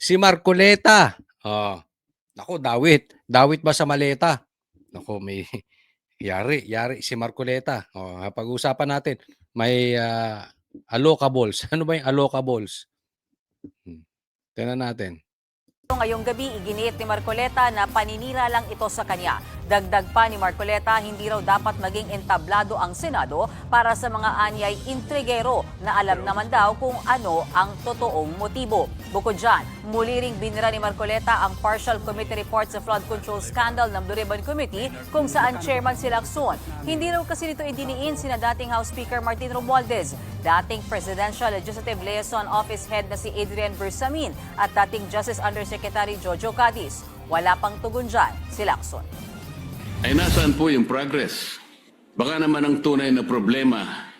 Si Marcoleta. Oh, naku, dawit. Dawit ba sa maleta? Naku, may yari si Marcoleta. Oh, pag-usapan natin. May allocables. Ano ba yung allocables? Tingnan natin. Ngayong gabi, iginiit ni Marcoleta na paninira lang ito sa kanya. Dagdag pa ni Marcoleta, hindi raw dapat maging entablado ang Senado para sa mga anyay intrigero na alam naman daw kung ano ang totoong motibo. Bukod dyan, muli ring binira ni Marcoleta ang Partial Committee Report sa Flood Control Scandal ng Blue Ribbon Committee kung saan chairman si Lacson. Hindi raw kasi nito idiniin sina dating House Speaker Martin Romualdez, dating Presidential Legislative Liaison Office Head na si Adrian Bersamin at dating Justice Undersecretary Jojo Cadiz. Wala pang tugon dyan si Lacson. Ay nasaan po yung progress? Baka naman ang tunay na problema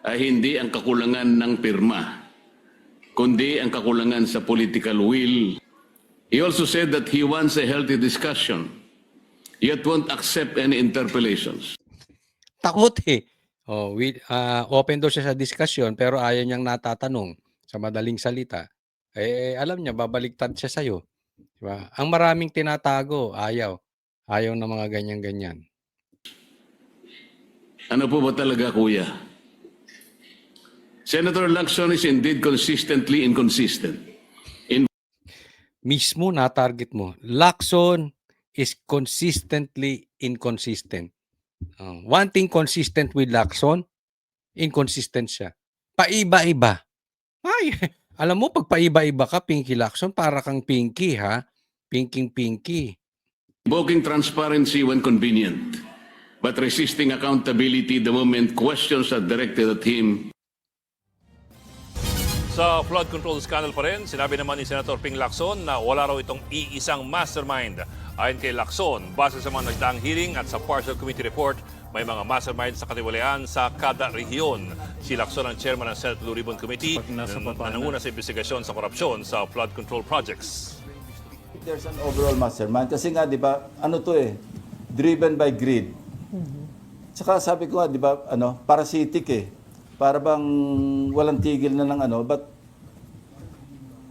ay hindi ang kakulangan ng pirma, kundi ang kakulangan sa political will. He also said that he wants a healthy discussion, yet won't accept any interpellations. Takot eh. Oh, open daw siya sa discussion pero ayaw niyang natatanong sa madaling salita. Alam niya, babaliktad siya sa'yo. Diba? Ang maraming tinatago, ayaw. Ayaw ng mga ganyan-ganyan. Ano po ba talaga, kuya? Senator Lacson is indeed consistently inconsistent. Mismo na-target mo. Lacson is consistently inconsistent. One thing consistent with Lacson, inconsistent siya. Paiba-iba. Ay, alam mo, pag paiba-iba ka, Pinky Lacson, para kang Pinky, ha? Pinky. Invoking transparency when convenient, but resisting accountability the moment questions are directed at him. Sa flood control scandal pa rin, sinabi naman ni Senator Ping Lacson na wala raw itong iisang mastermind. Ayon kay Lacson, base sa mga nagdaang hearing at sa partial committee report, may mga mastermind sa katiwalian sa kada rehiyon. Si Lacson ang chairman ng Senate Blue Ribbon Committee na nanguna sa investigasyon sa korupsyon sa flood control projects. There's an overall mastermind. Kasi nga, di ba, ano to eh, driven by greed. Tsaka sabi ko nga, di ba, parasitic eh. Para bang walang tigil na ng but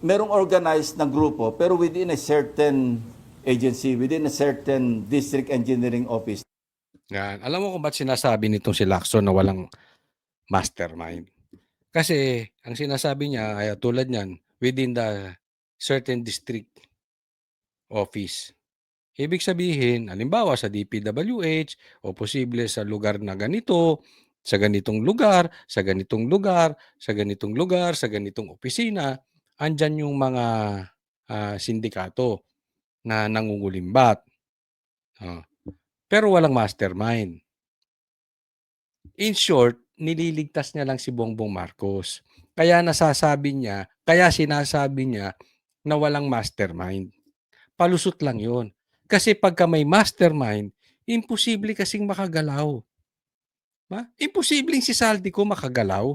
merong organized na grupo, pero within a certain agency, within a certain district engineering office. Yan. Alam mo kung ba't sinasabi nitong si Lacson na walang mastermind? Kasi ang sinasabi niya ay tulad niyan, within the certain district office. Ibig sabihin, halimbawa sa DPWH o posible sa lugar na ganito, sa ganitong lugar, sa ganitong lugar, sa ganitong lugar, sa ganitong opisina, andyan yung mga sindikato na nangungulimbat. Pero walang mastermind. In short, nililigtas niya lang si Bongbong Marcos. Kaya sinasabi niya na walang mastermind. Palusot lang yon. Kasi pagka may mastermind, imposible kasing makagalaw. Imposibleng si Saldico makagalaw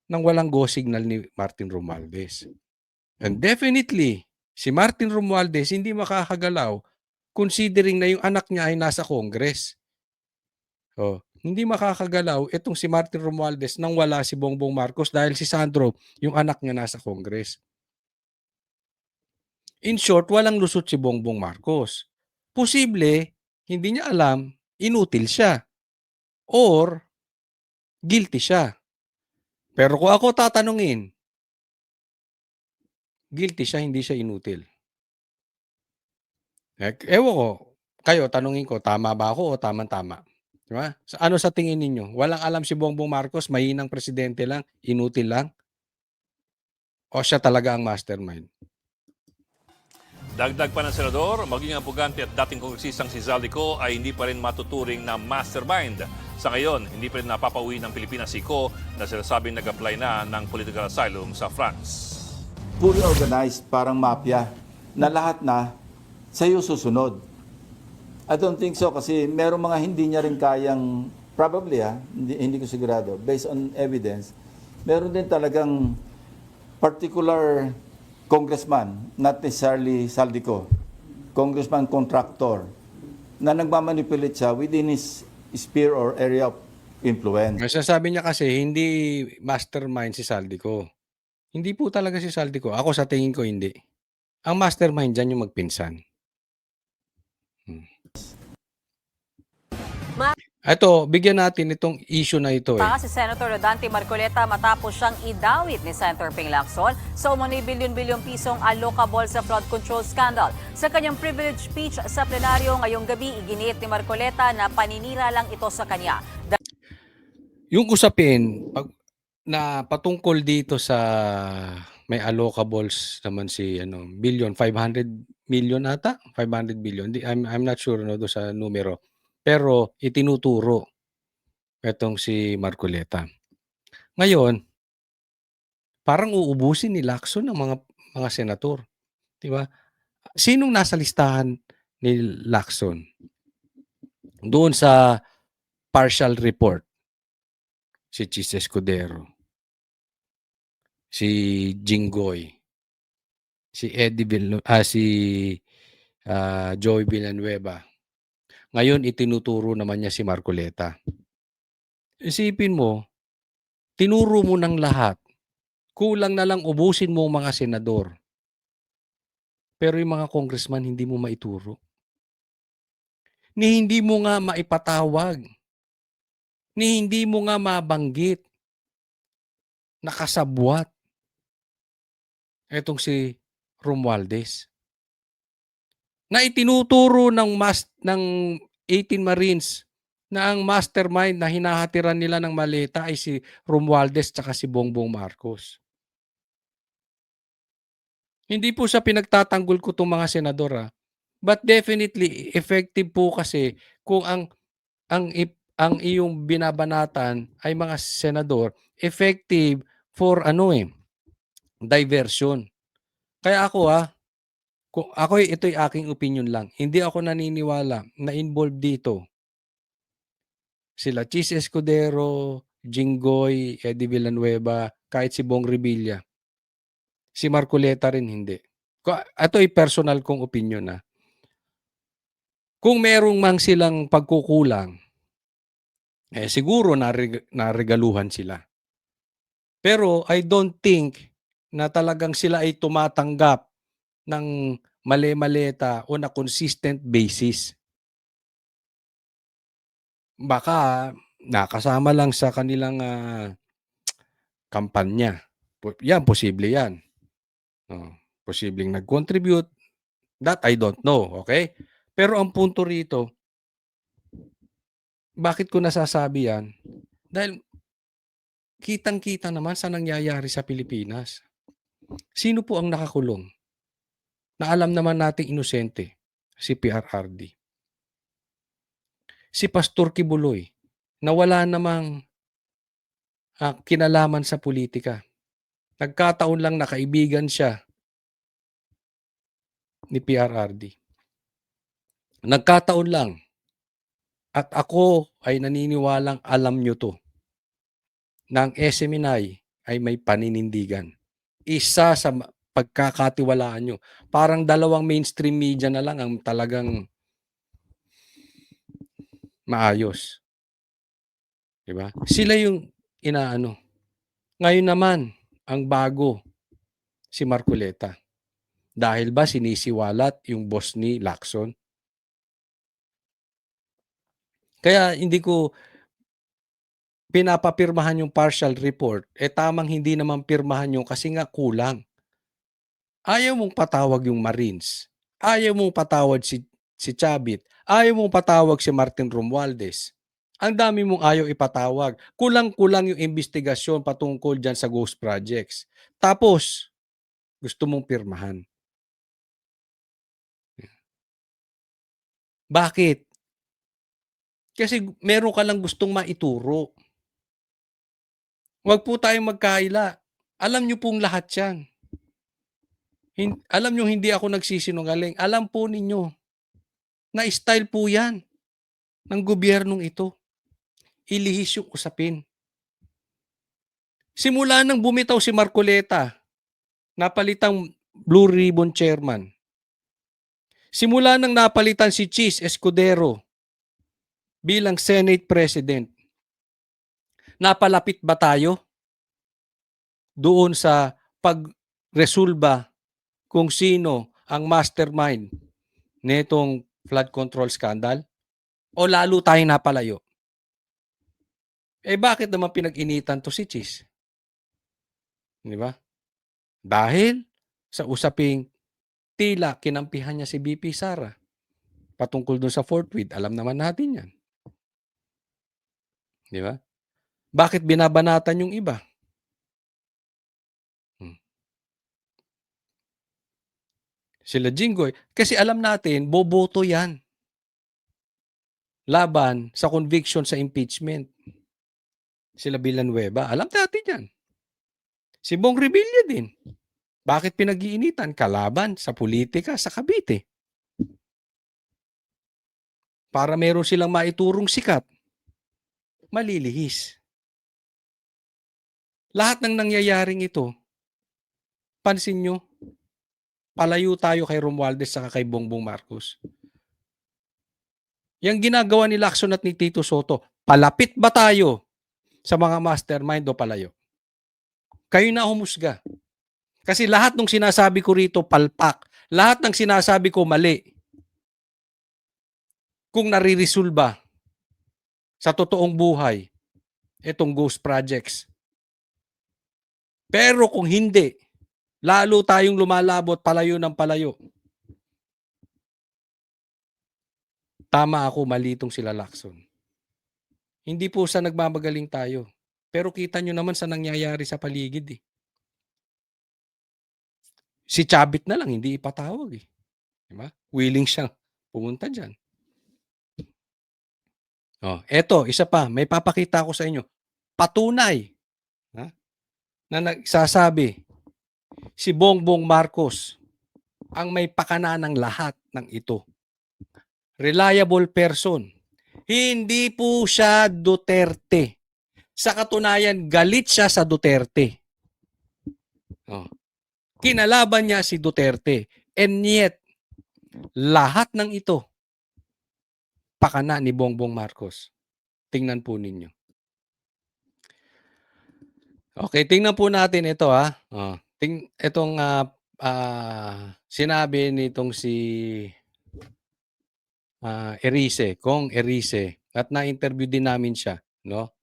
nang walang go signal ni Martin Romualdez. And definitely, si Martin Romualdez hindi makakagalaw considering na yung anak niya ay nasa Congress. Hindi makakagalaw itong si Martin Romualdez nang wala si Bongbong Marcos dahil si Sandro, yung anak niya nasa Congress. In short, walang lusot si Bongbong Marcos. Posible, hindi niya alam, inutil siya. Or, guilty siya. Pero kung ako tatanungin, guilty siya, hindi siya inutil. Ewan ko, kayo, tanungin ko, tama ba ako o tama-tama? Diba? Ano sa tingin ninyo? Walang alam si Bongbong Marcos, mahinang presidente lang, inutil lang? O siya talaga ang mastermind? Dagdag pa ng senador, maging ang pugante at dating kongresistang si Zaldico ay hindi pa rin matuturing na mastermind. Sa ngayon, hindi pa rin napapauwi ng Pilipinas si Ko na sinasabing nag-apply na ng political asylum sa France. Fully organized, parang mafia, na lahat na sa'yo susunod. I don't think so kasi merong mga hindi niya rin kayang, probably hindi ko sigurado, based on evidence, meron din talagang particular congressman, not necessarily Saldico, congressman contractor, na nagmamanipulate siya within his sphere or area of influence. Sasabi niya kasi hindi mastermind si Saldico. Hindi po talaga si Saldico. Ako sa tingin ko hindi. Ang mastermind diyan yung magpinsan. Ito, bigyan natin itong issue na ito Si Senator Rodante Marcoleta matapos siyang idawit ni Senator Ping Lacson sa umano'y bilyon-bilyong pisong allocable sa flood control scandal. Sa kanyang privilege speech sa plenaryo ngayong gabi, iginiit ni Marcoleta na paninira lang ito sa kanya. Yung usapin na patungkol dito sa may allocables naman si billion, 500 million ata, 500 billion. I'm not sure do sa numero. Pero itinuturo etong si Marcoleta. Ngayon, parang uubusin ni Lacson ang mga senador, 'di ba? Sinong nasa listahan ni Lacson? Doon sa partial report, si Chis Escudero, si Jinggoy, si Joey Villanueva. Ngayon itinuturo naman niya si Marcoleta. Isipin mo, tinuro mo ng lahat. Kulang na lang ubusin mo ang mga senador. Pero yung mga congressman hindi mo maituro. Ni hindi mo nga maipatawag. Ni hindi mo nga mabanggit. Nakasabwat. Etong si Romualdez. Na itinuturo ng 18 Marines na ang mastermind na hinahatiran nila ng maleta ay si Romualdez tsaka si Bongbong Marcos. Hindi po sa pinagtatanggol ko itong mga senador but definitely effective po kasi kung ang iyong binabanatan ay mga senador, effective for diversion. Kaya ako kung ito'y aking opinion lang. Hindi ako naniniwala na involved dito sila Chis Escudero, Jinggoy, Eddie Villanueva, kahit si Bong Revilla. Si Marcoleta rin hindi. Ito'y personal kong opinion Kung merong mang silang pagkukulang, siguro naregaluhan sila. Pero I don't think na talagang sila ay tumatanggap ng mali-maleta o na consistent basis. Baka nakasama lang sa kanilang kampanya. Yan, posible yan. Posibleng nag-contribute. That I don't know, okay? Pero ang punto rito, bakit ko nasasabi yan? Dahil kitang-kita naman sa nangyayari sa Pilipinas. Sino po ang nakakulong? Na alam naman nating inosente, si PRRD. Si Pastor Kibuloy, na wala namang kinalaman sa politika. Nagkataon lang na kaibigan siya ni PRRD. Nagkataon lang. At ako ay naniniwalang alam nyo to. Na ang SMNI ay may paninindigan. Isa sa pagkakatiwalaan nyo. Parang dalawang mainstream media na lang ang talagang maayos. Diba? Sila yung inaano. Ngayon naman, ang bago, si Marcoleta. Dahil ba sinisiwalat yung boss ni Lacson? Kaya hindi ko pinapapirmahan yung partial report. Tamang hindi naman pirmahan yung kasi nga kulang. Ayaw mong patawag yung Marines. Ayaw mong patawag si Chavit. Ayaw mong patawag si Martin Romualdez. Ang dami mong ayaw ipatawag. Kulang-kulang yung investigasyon patungkol dyan sa ghost projects. Tapos, gusto mong pirmahan. Bakit? Kasi meron ka lang gustong maituro. Huwag po tayong magkaila. Alam nyo pong lahat yan. Alam nyo hindi ako nagsisinungaling. Alam po ninyo na style po yan ng gobyernong ito. Ilihis yung usapin. Simula nang bumitaw si Marcoleta, napalitang Blue Ribbon Chairman. Simula nang napalitan si Chis Escudero bilang Senate President, napalapit ba tayo doon sa pagresolba kung sino ang mastermind nitong flood control scandal o lalo tayong napalayo? Bakit naman pinag-initan to si Chis? Di ba? Dahil sa usaping tila kinampihan niya si BP Sara patungkol dun sa fourth wheel. Alam naman natin yan. Di ba? Bakit binabanatan yung iba? Sila Jinggoy. Kasi alam natin, boboto yan. Laban sa conviction sa impeachment. Sila Villanueva. Alam natin yan. Si Bong Revilla din. Bakit pinag-iinitan? Kalaban sa politika sa Cavite. Para meron silang maiturong sikat. Malilihis. Lahat ng nangyayaring ito, pansin nyo, palayo tayo kay Romualdez saka kay Bongbong Marcos. Yang ginagawa ni Lacson at ni Tito Soto, palapit ba tayo sa mga mastermind o palayo? Kayo na humusga. Kasi lahat ng sinasabi ko rito, palpak. Lahat ng sinasabi ko, mali. Kung naririsolba sa totoong buhay, itong ghost projects. Pero kung hindi, lalo tayong lumalabot palayo ng palayo. Tama ako, mali itong sila Lacson. Hindi po sa nagmamagaling tayo. Pero kita nyo naman sa nangyayari sa paligid eh. Si Chabit na lang, hindi ipatawag eh. Diba? Willing siyang pumunta dyan. Eto, isa pa, may papakita ko sa inyo. Patunay na nagsasabi si Bongbong Marcos ang may pakana ng lahat ng ito. Reliable person. Hindi po siya Duterte. Sa katunayan, galit siya sa Duterte. Kinalaban niya si Duterte. And yet, lahat ng ito, pakana ni Bongbong Marcos. Tingnan po ninyo. Okay, tingnan po natin ito ha. Itong sinabi nitong si Erice, Kong Erice, at na-interview din namin siya, no?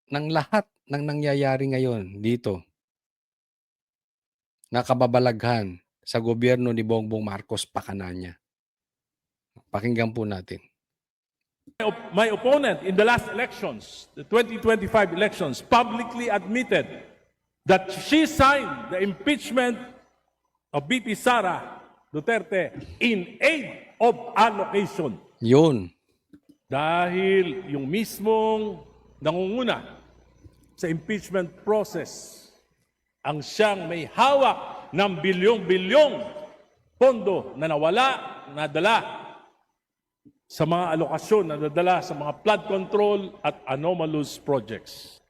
Ng lahat ng nangyayari ngayon dito, nakababalaghan sa gobyerno ni Bongbong Marcos, pakana niya. Pakinggan po natin. My opponent in the last elections, the 2025 elections, publicly admitted that she signed the impeachment of BP Sara Duterte in aid of allocation. Yun. Dahil yung mismong nangunguna sa impeachment process ang siyang may hawak ng bilyong-bilyong pondo na nawala, nadala sa mga alokasyon na nadala sa mga flood control at anomalous projects.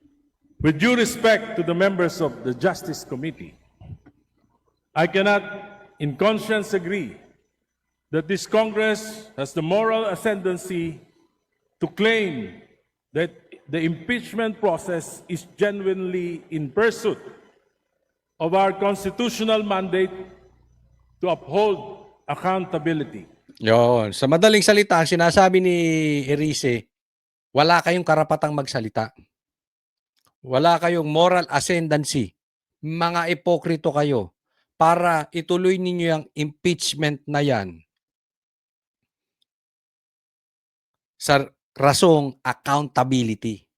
With due respect to the members of the Justice Committee, I cannot in conscience agree that this Congress has the moral ascendancy to claim that the impeachment process is genuinely in pursuit of our constitutional mandate to uphold accountability. Yun. Sa madaling salita, ang sinasabi ni Erice, wala kayong karapatang magsalita. Wala kayong moral ascendancy. Mga ipokrito kayo para ituloy ninyo yung impeachment na yan sa rasong accountability.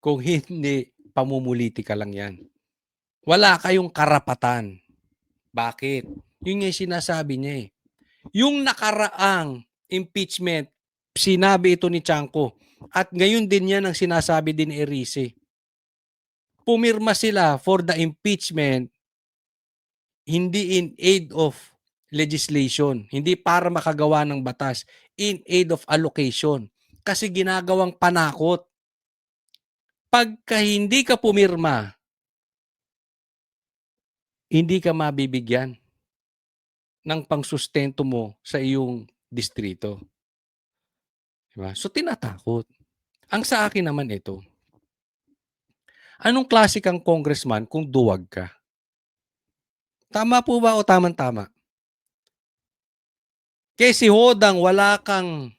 Kung hindi, pamumulitika lang yan. Wala kayong karapatan. Bakit? Yun yung sinasabi niya eh. Yung nakaraang impeachment, sinabi ito ni Chanco. At ngayon din yan ang sinasabi din ni Erice. Pumirma sila for the impeachment, hindi in aid of legislation. Hindi para makagawa ng batas. In aid of allocation. Kasi ginagawang panakot. Pagka hindi ka pumirma, hindi ka mabibigyan ng pangsustento mo sa iyong distrito. Diba? So, tinatakot. Ang sa akin naman ito, anong klase kang congressman kung duwag ka? Tama po ba o tamang-tama? Si Hodang wala kang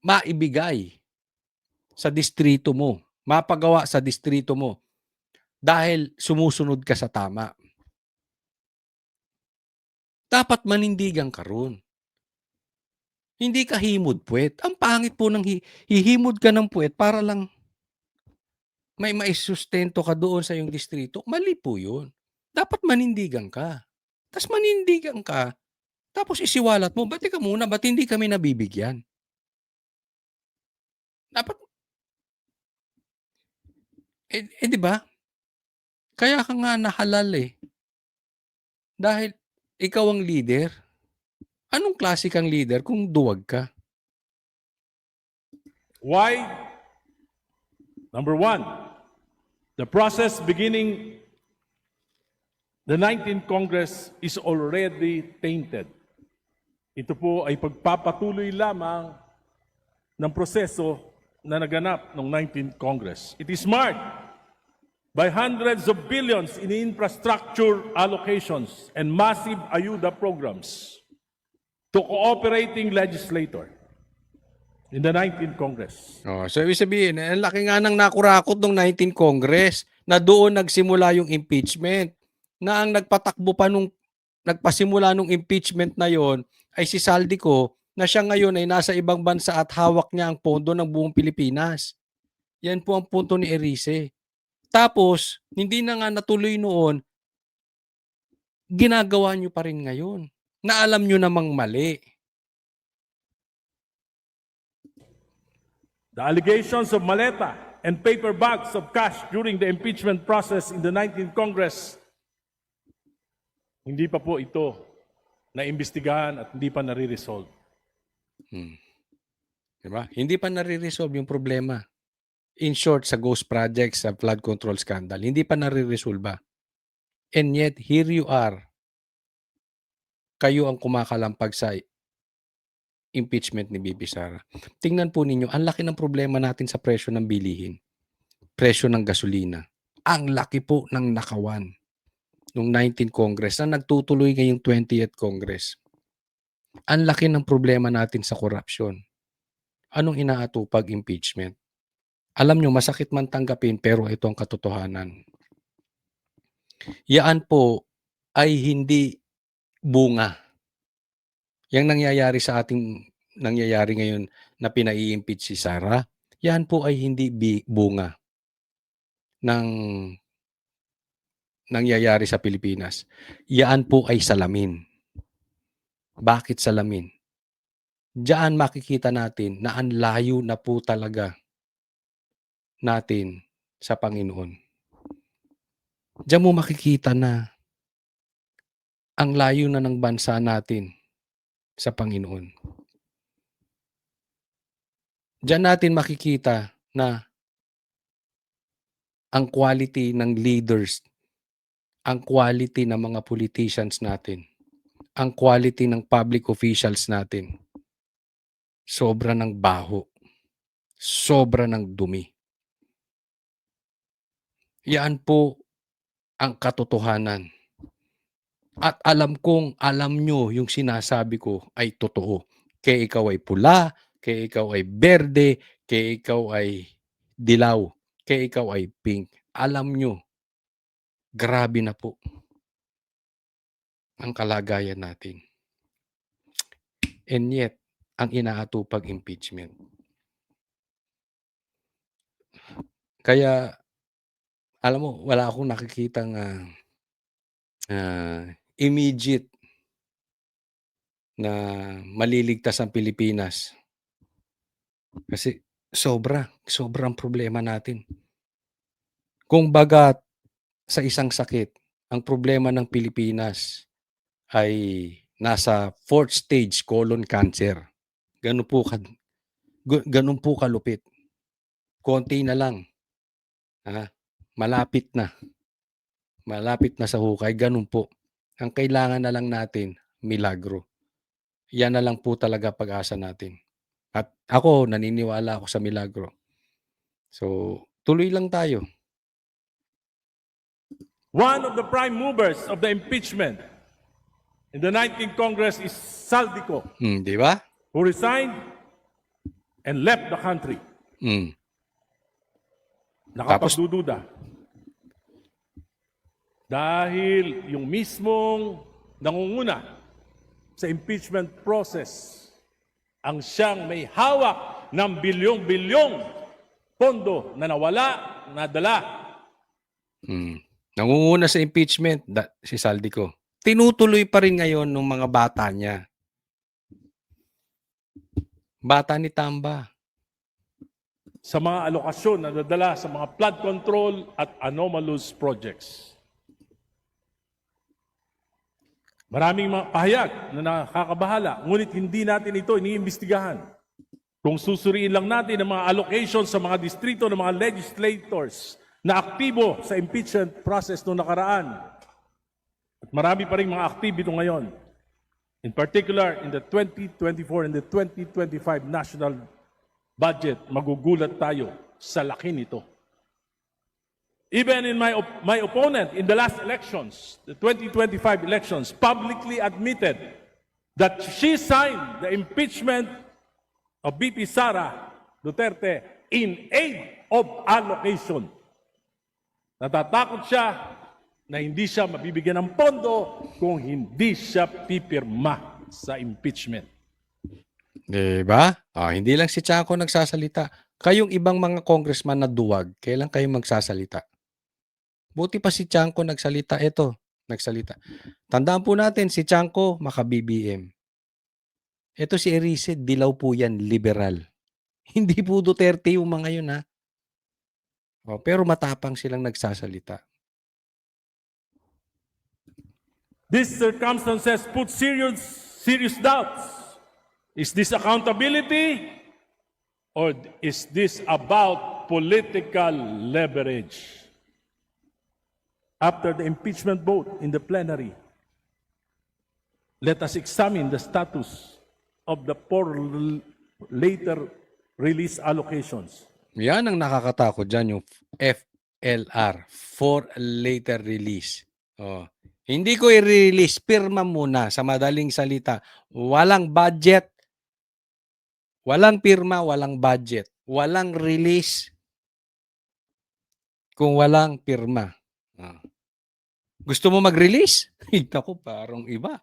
maibigay sa distrito mo, mapagawa sa distrito mo dahil sumusunod ka sa tama. Dapat manindigan ka roon. Hindi ka himod puwet. Ang pangit po ng hihimod ka ng puwet para lang may maisustento ka doon sa iyong distrito. Mali po 'yun. Dapat manindigan ka. Manindigan ka, tapos isiwalat mo, "Ba't teka muna, ba't hindi kami nabibigyan?" Dapat 'di ba? Kaya ka nga nahalal, eh, dahil ikaw ang leader. Anong klase kang leader kung duwag ka? Why? Number one, the process beginning the 19th Congress is already tainted. Ito po ay pagpapatuloy lamang ng proseso na naganap ng 19th Congress. It is marked by hundreds of billions in infrastructure allocations and massive ayuda programs to cooperating legislator in the 19th Congress. So ibig sabihin, ang laki nga ng nakurakot ng 19th Congress na doon nagsimula yung impeachment. Na ang nagpasimula nung impeachment na yon ay si Saldico na siya ngayon ay nasa ibang bansa at hawak niya ang pondo ng buong Pilipinas. Yan po ang punto ni Erice. Tapos, hindi na nga natuloy noon, ginagawa niyo pa rin ngayon. Na alam niyo namang mali. The allegations of maleta and paper bags of cash during the impeachment process in the 19th Congress, hindi pa po ito naimbestigahan at hindi pa nare-resolve. Diba? Hindi pa nare-resolve yung problema. In short, sa ghost projects, sa flood control scandal, hindi pa nare-resolve. And yet, here you are. Kayo ang kumakalampag sa impeachment ni Bibi Sara. Tingnan po ninyo, ang laki ng problema natin sa presyo ng bilihin. Presyo ng gasolina. Ang laki po ng nakawan nung 19th Congress na nagtutuloy ngayong 20th Congress. Ang laki ng problema natin sa korupsyon. Anong inaatupag? Impeachment. Alam nyo, masakit man tanggapin pero ito ang katotohanan. Yaan po ay hindi bunga. Yang nangyayari ngayon na pinai-impeach si Sara, yan po ay hindi bunga ng nangyayari sa Pilipinas. Yan po ay salamin. Bakit salamin? Diyan makikita natin na ang layo na po talaga natin sa Panginoon. Diyan mo makikita na ang layo na ng bansa natin sa Panginoon. Diyan natin makikita na ang quality ng leaders, ang quality ng mga politicians natin, ang quality ng public officials natin, sobra ng baho, sobra ng dumi. Yan po ang katotohanan. At alam nyo yung sinasabi ko ay totoo. Kaya ikaw ay pula, kaya ikaw ay berde, kaya ikaw ay dilaw, kaya ikaw ay pink. Alam nyo, grabe na po ang kalagayan natin. And yet, ang inaatupag impeachment. Kaya, alam mo, wala akong nakikitang immediate na maliligtas ang Pilipinas. Kasi sobrang problema natin. Kung bagat sa isang sakit, ang problema ng Pilipinas ay nasa 4th stage colon cancer. Ganun po kalupit. Konti na lang. Malapit na. Malapit na sa hukay. Ganun po. Ang kailangan na lang natin, milagro. Yan na lang po talaga pag-asa natin. At ako, naniniwala ako sa milagro. So, tuloy lang tayo. One of the prime movers of the impeachment in the 19th Congress is Saldico, Di ba? who resigned and left the country. Mm. Nakapagdududa. Dahil yung mismong nangunguna sa impeachment process ang siyang may hawak ng bilyong-bilyong pondo na nawala, nadala. Nangunguna sa impeachment, si Saldico. Tinutuloy pa rin ngayon ng mga bata niya. Bata ni Tamba. Sa mga alokasyon na nadala sa mga flood control at anomalous projects. Maraming mga pahayag na nakakabahala, ngunit hindi natin ito iniimbestigahan. Kung susuriin lang natin ang mga allocations sa mga distrito ng mga legislators na aktibo sa impeachment process noong nakaraan, at marami pa rin mga aktibo ngayon. In particular, in the 2024 and the 2025 national budget, magugulat tayo sa laki nito. Even in my opponent in the last elections, the 2025 elections, publicly admitted that she signed the impeachment of VP Sara Duterte in aid of allocation. Natatakot siya na hindi siya mabibigyan ng pondo kung hindi siya pipirma sa impeachment. Diba? Hindi lang si Chanco nagsasalita. Kayong ibang mga congressman na duwag, kailan kayo magsasalita? Buti pa si Chanco nagsalita. Nagsalita. Tandaan po natin, si Chanco, maka-BBM. Ito si Erice, dilaw po yan, liberal. Hindi po Duterte yung mga yun, ha? Pero matapang silang nagsasalita. These circumstances put serious doubts. Is this accountability or is this about political leverage? After the impeachment vote in the plenary, let us examine the status of the four later release allocations. Yan ang nakakatakot dyan, yung FLR, for later release. Hindi ko i-release, pirma muna. Sa madaling salita, walang budget, walang pirma, walang budget, walang release kung walang pirma. Gusto mo mag-release? Ito ko, parang iba.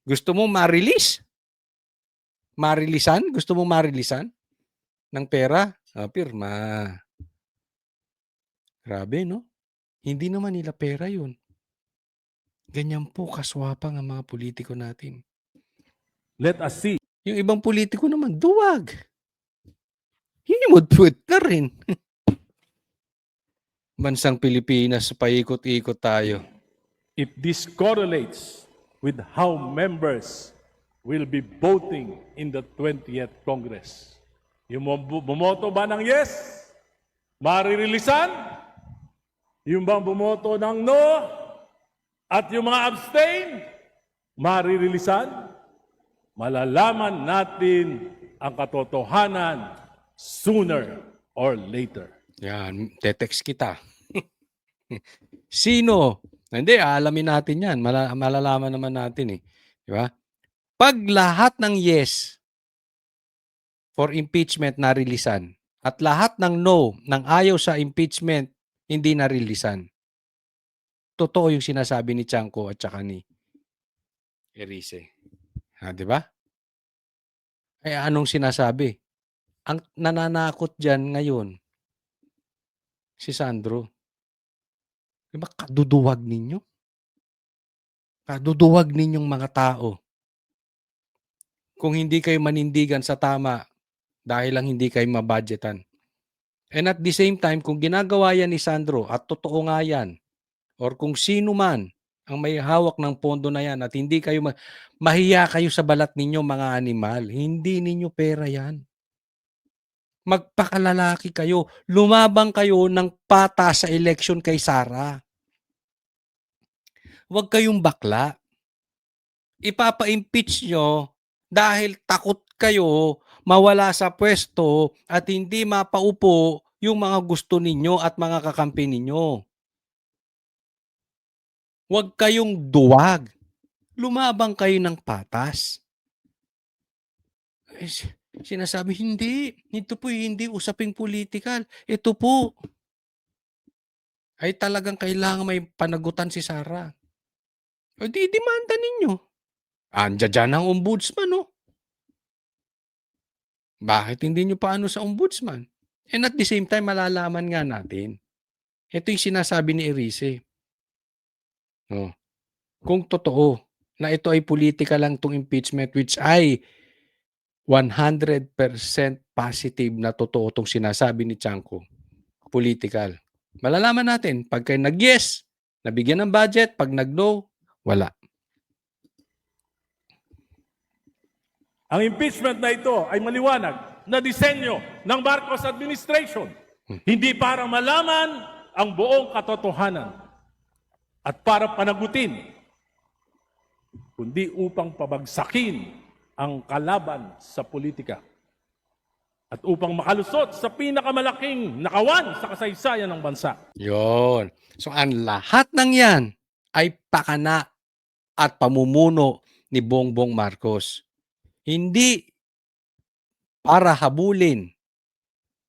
Gusto mo ma-release? Marilisan? Gusto mo marilisan? Ng pera? Pirma. Grabe, no? Hindi naman nila pera yun. Ganyan po kaswapang ang mga politiko natin. Let us see. Yung ibang politiko naman, duwag. Hinimod-put na rin. Bansang Pilipinas, paikot-ikot tayo. If this correlates with how members will be voting in the 20th Congress. Yung bumoto ba ng yes, maririlisan? Yung bang bumoto ng no, at yung mga abstain, maririlisan? Malalaman natin ang katotohanan sooner or later. Yan, tetext kita. Sino? Hindi, alamin natin yan. Malalaman naman natin eh. Di ba? Pag lahat ng yes for impeachment narilisan at lahat ng no, ng ayaw sa impeachment, hindi narilisan. Totoo yung sinasabi ni Chanco at saka ni Erice. Di ba? Anong sinasabi? Ang nananakot dyan ngayon, si Sandro. Diba kaduduwag ninyo? Kaduduwag ninyong mga tao. Kung hindi kayo manindigan sa tama dahil lang hindi kayo mabudgetan. And at the same time, kung ginagawa yan ni Sandro at totoo nga yan, or kung sino man ang may hawak ng pondo na yan at hindi kayo mahiya kayo sa balat ninyo mga animal, hindi ninyo pera yan. Magpakalalaki kayo. Lumabang kayo ng pata sa election kay Sara. Huwag kayong bakla. Ipapa-impeach nyo dahil takot kayo mawala sa pwesto at hindi mapaupo yung mga gusto ninyo at mga kakampi ninyo. Huwag kayong duwag. Lumabang kayo ng patas. Eh, sinasabi, hindi. Ito po hindi usaping politikal. Ito po ay talagang kailangan may panagutan si Sara. O di demanda ninyo. Andiyan dyan ang ombudsman, no? Bakit hindi nyo paano sa ombudsman? And at the same time, malalaman nga natin. Ito yung sinasabi ni Erice. No? Kung totoo na ito ay politika lang itong impeachment, which ay 100% positive na totoo itong sinasabi ni Chanco, political. Malalaman natin, pagka nag-yes, nabigyan ng budget, pag nag-no, wala. Ang impeachment na ito ay maliwanag na disenyo ng Marcos administration. Hindi para malaman ang buong katotohanan at para panagutin, kundi upang pabagsakin ang kalaban sa politika at upang makalusot sa pinakamalaking nakawan sa kasaysayan ng bansa. Yon. So ang lahat ng yan ay pakana at pamumuno ni Bongbong Marcos. Hindi para habulin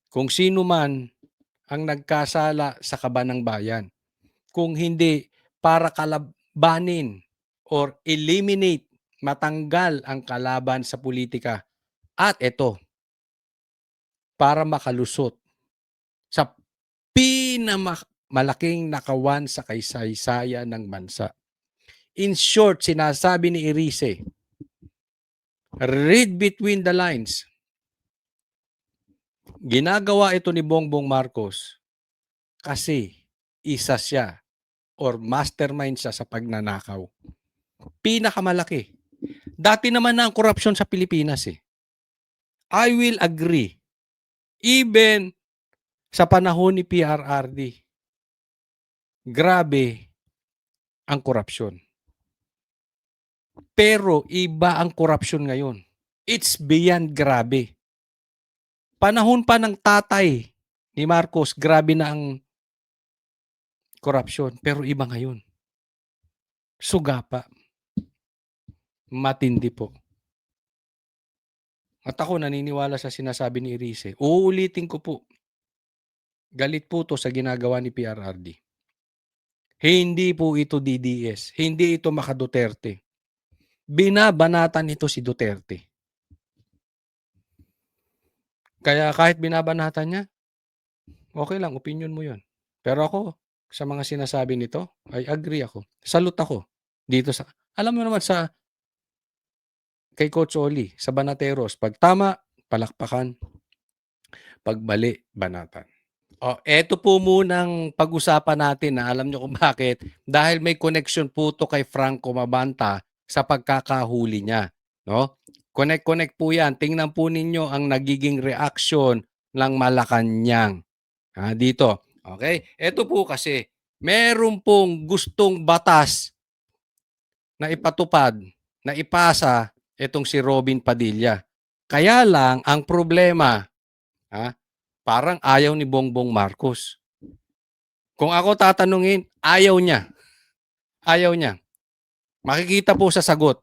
kung sino man ang nagkasala sa kaban ng bayan. Kung hindi para kalabanin or eliminate, matanggal ang kalaban sa politika. At ito, para makalusot sa pinamalaking nakawan sa kaysaysayan ng bansa. In short, sinasabi ni Erice, read between the lines. Ginagawa ito ni Bongbong Marcos kasi isa siya or mastermind siya sa pagnanakaw. Pinakamalaki. Dati naman na ang korupsyon sa Pilipinas eh. I will agree. Even sa panahon ni PRRD, grabe ang korupsyon. Pero iba ang korupsyon ngayon. It's beyond grabe. Panahon pa ng tatay ni Marcos, grabe na ang korupsyon. Pero iba ngayon. Suga pa. Matindi po. At ako naniniwala sa sinasabi ni Erice. Uulitin ko po. Galit po to sa ginagawa ni PRRD. Hindi po ito DDS. Hindi ito Maka Duterte. Binabanatan ito si Duterte. Kaya kahit binabanatan niya, okay lang, opinion mo yun. Pero ako, sa mga sinasabi nito, ay agree ako. Salute ako. Dito sa, alam mo naman sa, kay Coach Oli, sa Banateros, pag tama, palakpakan. Pag mali, banatan. Eto po munang pag-usapan natin na alam nyo kung bakit. Dahil may connection po to kay Franco Mabanta sa pagkakahuli niya. No? Connect po yan. Tingnan po ninyo ang nagiging reaction ng Malacanang. Dito. Okay? Eto po kasi, meron pong gustong batas na ipatupad, na ipasa itong si Robin Padilla. Kaya lang, ang problema, parang ayaw ni Bongbong Marcos. Kung ako tatanungin, ayaw niya. Ayaw niya. Makikita po sa sagot.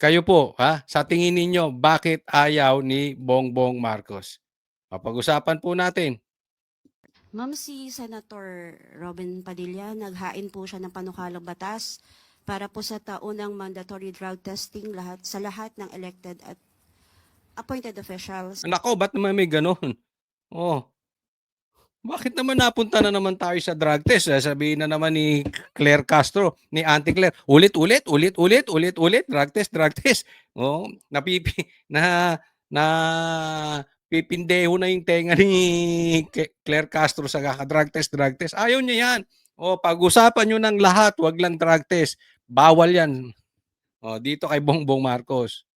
Kayo po, sa tingin ninyo, bakit ayaw ni Bongbong Marcos? Pag-usapan po natin. Ma'am, si Senator Robin Padilla, naghain po siya ng panukalang batas para po sa taunang mandatory drug testing sa lahat ng elected at appointed officials. Nako, ba't naman may ganon? Bakit naman napunta na naman tayo sa drug test? Sabihin na naman ni Claire Castro, ni Auntie Claire, ulit, drug test. Pipindeho na yung tenga ni Claire Castro sa drug test. Ayaw niya yan. Pag-usapan nyo ng lahat, wag lang drug test. Bawal yan. Dito kay Bongbong Marcos.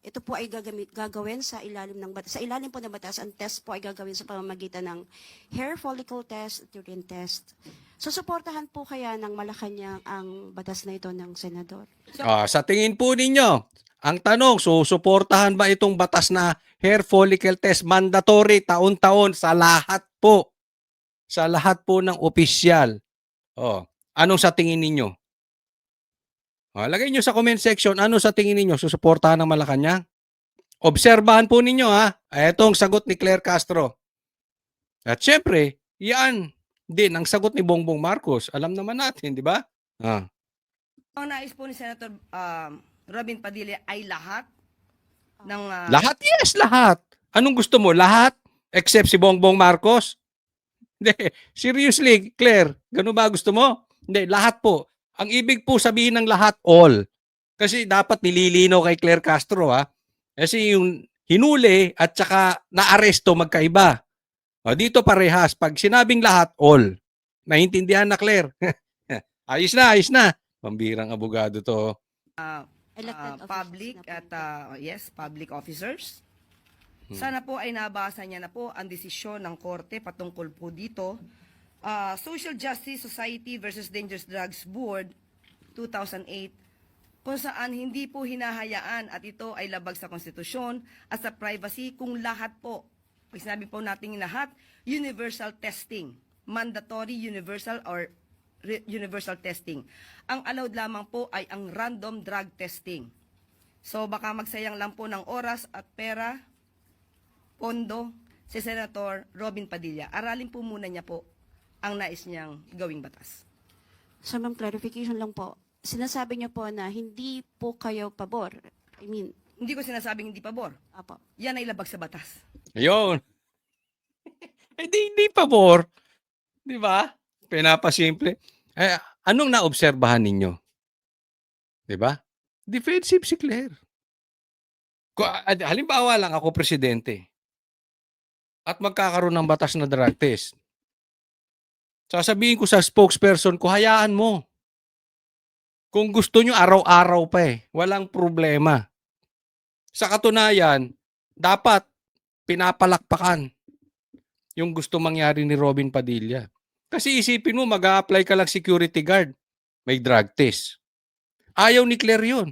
Ito po ay gagawin sa ilalim po ng batas. Ang test po ay gagawin sa pamamagitan ng hair follicle test at urine test. Susuportahan po kaya ng Malacanang ang batas na ito ng senador? Sa tingin po ninyo, ang tanong, susuportahan ba itong batas na hair follicle test mandatory taon-taon sa lahat po sa lahat po ng opisyal. Oh, anong sa tingin ninyo? Lagay nyo sa comment section, ano sa tingin ninyo susuportahan ng Malacanang? Obserbahan po ninyo Ito ang sagot ni Claire Castro. At syempre, yan din ang sagot ni Bongbong Marcos. Alam naman natin, di ba? Ang nais po ni Senator Robin Padilla ay lahat ng Lahat? Yes, lahat. Anong gusto mo? Lahat? Except si Bongbong Marcos? Hindi. Seriously, Claire, ganun ba gusto mo? Hindi, lahat po. Ang ibig po sabihin ng lahat, all. Kasi dapat nililinaw kay Claire Castro Kasi yung hinuli at saka naaresto magkaiba. Dito parehas. Pag sinabing lahat, all. Naintindihan na, Claire? Ayos na, ayos na. Pambirang abogado to. Elected officials public na po. at public officers. Sana po ay nabasa niya na po ang desisyon ng korte patungkol po dito. Social Justice Society versus Dangerous Drugs Board 2008, kung saan hindi po hinahayaan at ito ay labag sa konstitusyon at sa privacy kung lahat po, pag sinabi po natin lahat, universal testing, mandatory universal or universal testing. Ang allowed lamang po ay ang random drug testing. So baka magsayang lang po ng oras at pera, pondo, si Senator Robin Padilla. Aralin po muna niya po ang nais niyang gawing batas. So ma'am, clarification lang po. Sinasabi niyo po na hindi po kayo pabor. I mean, Hindi ko sinasabing hindi pabor. apo. Yan ay labag sa batas. Ayun. Hindi pabor. Di ba? Pinapasimple. Anong naobserbahan ninyo? Di ba? Defensive si Claire. Halimbawa lang ako presidente at magkakaroon ng batas na drug test. Sasabihin ko sa spokesperson ko, hayaan mo. Kung gusto nyo, araw-araw pa walang problema. Sa katunayan, dapat pinapalakpakan yung gusto mangyari ni Robin Padilla. Kasi isipin mo, mag-a-apply ka lang security guard. May drug test. Ayaw ni Claire yun.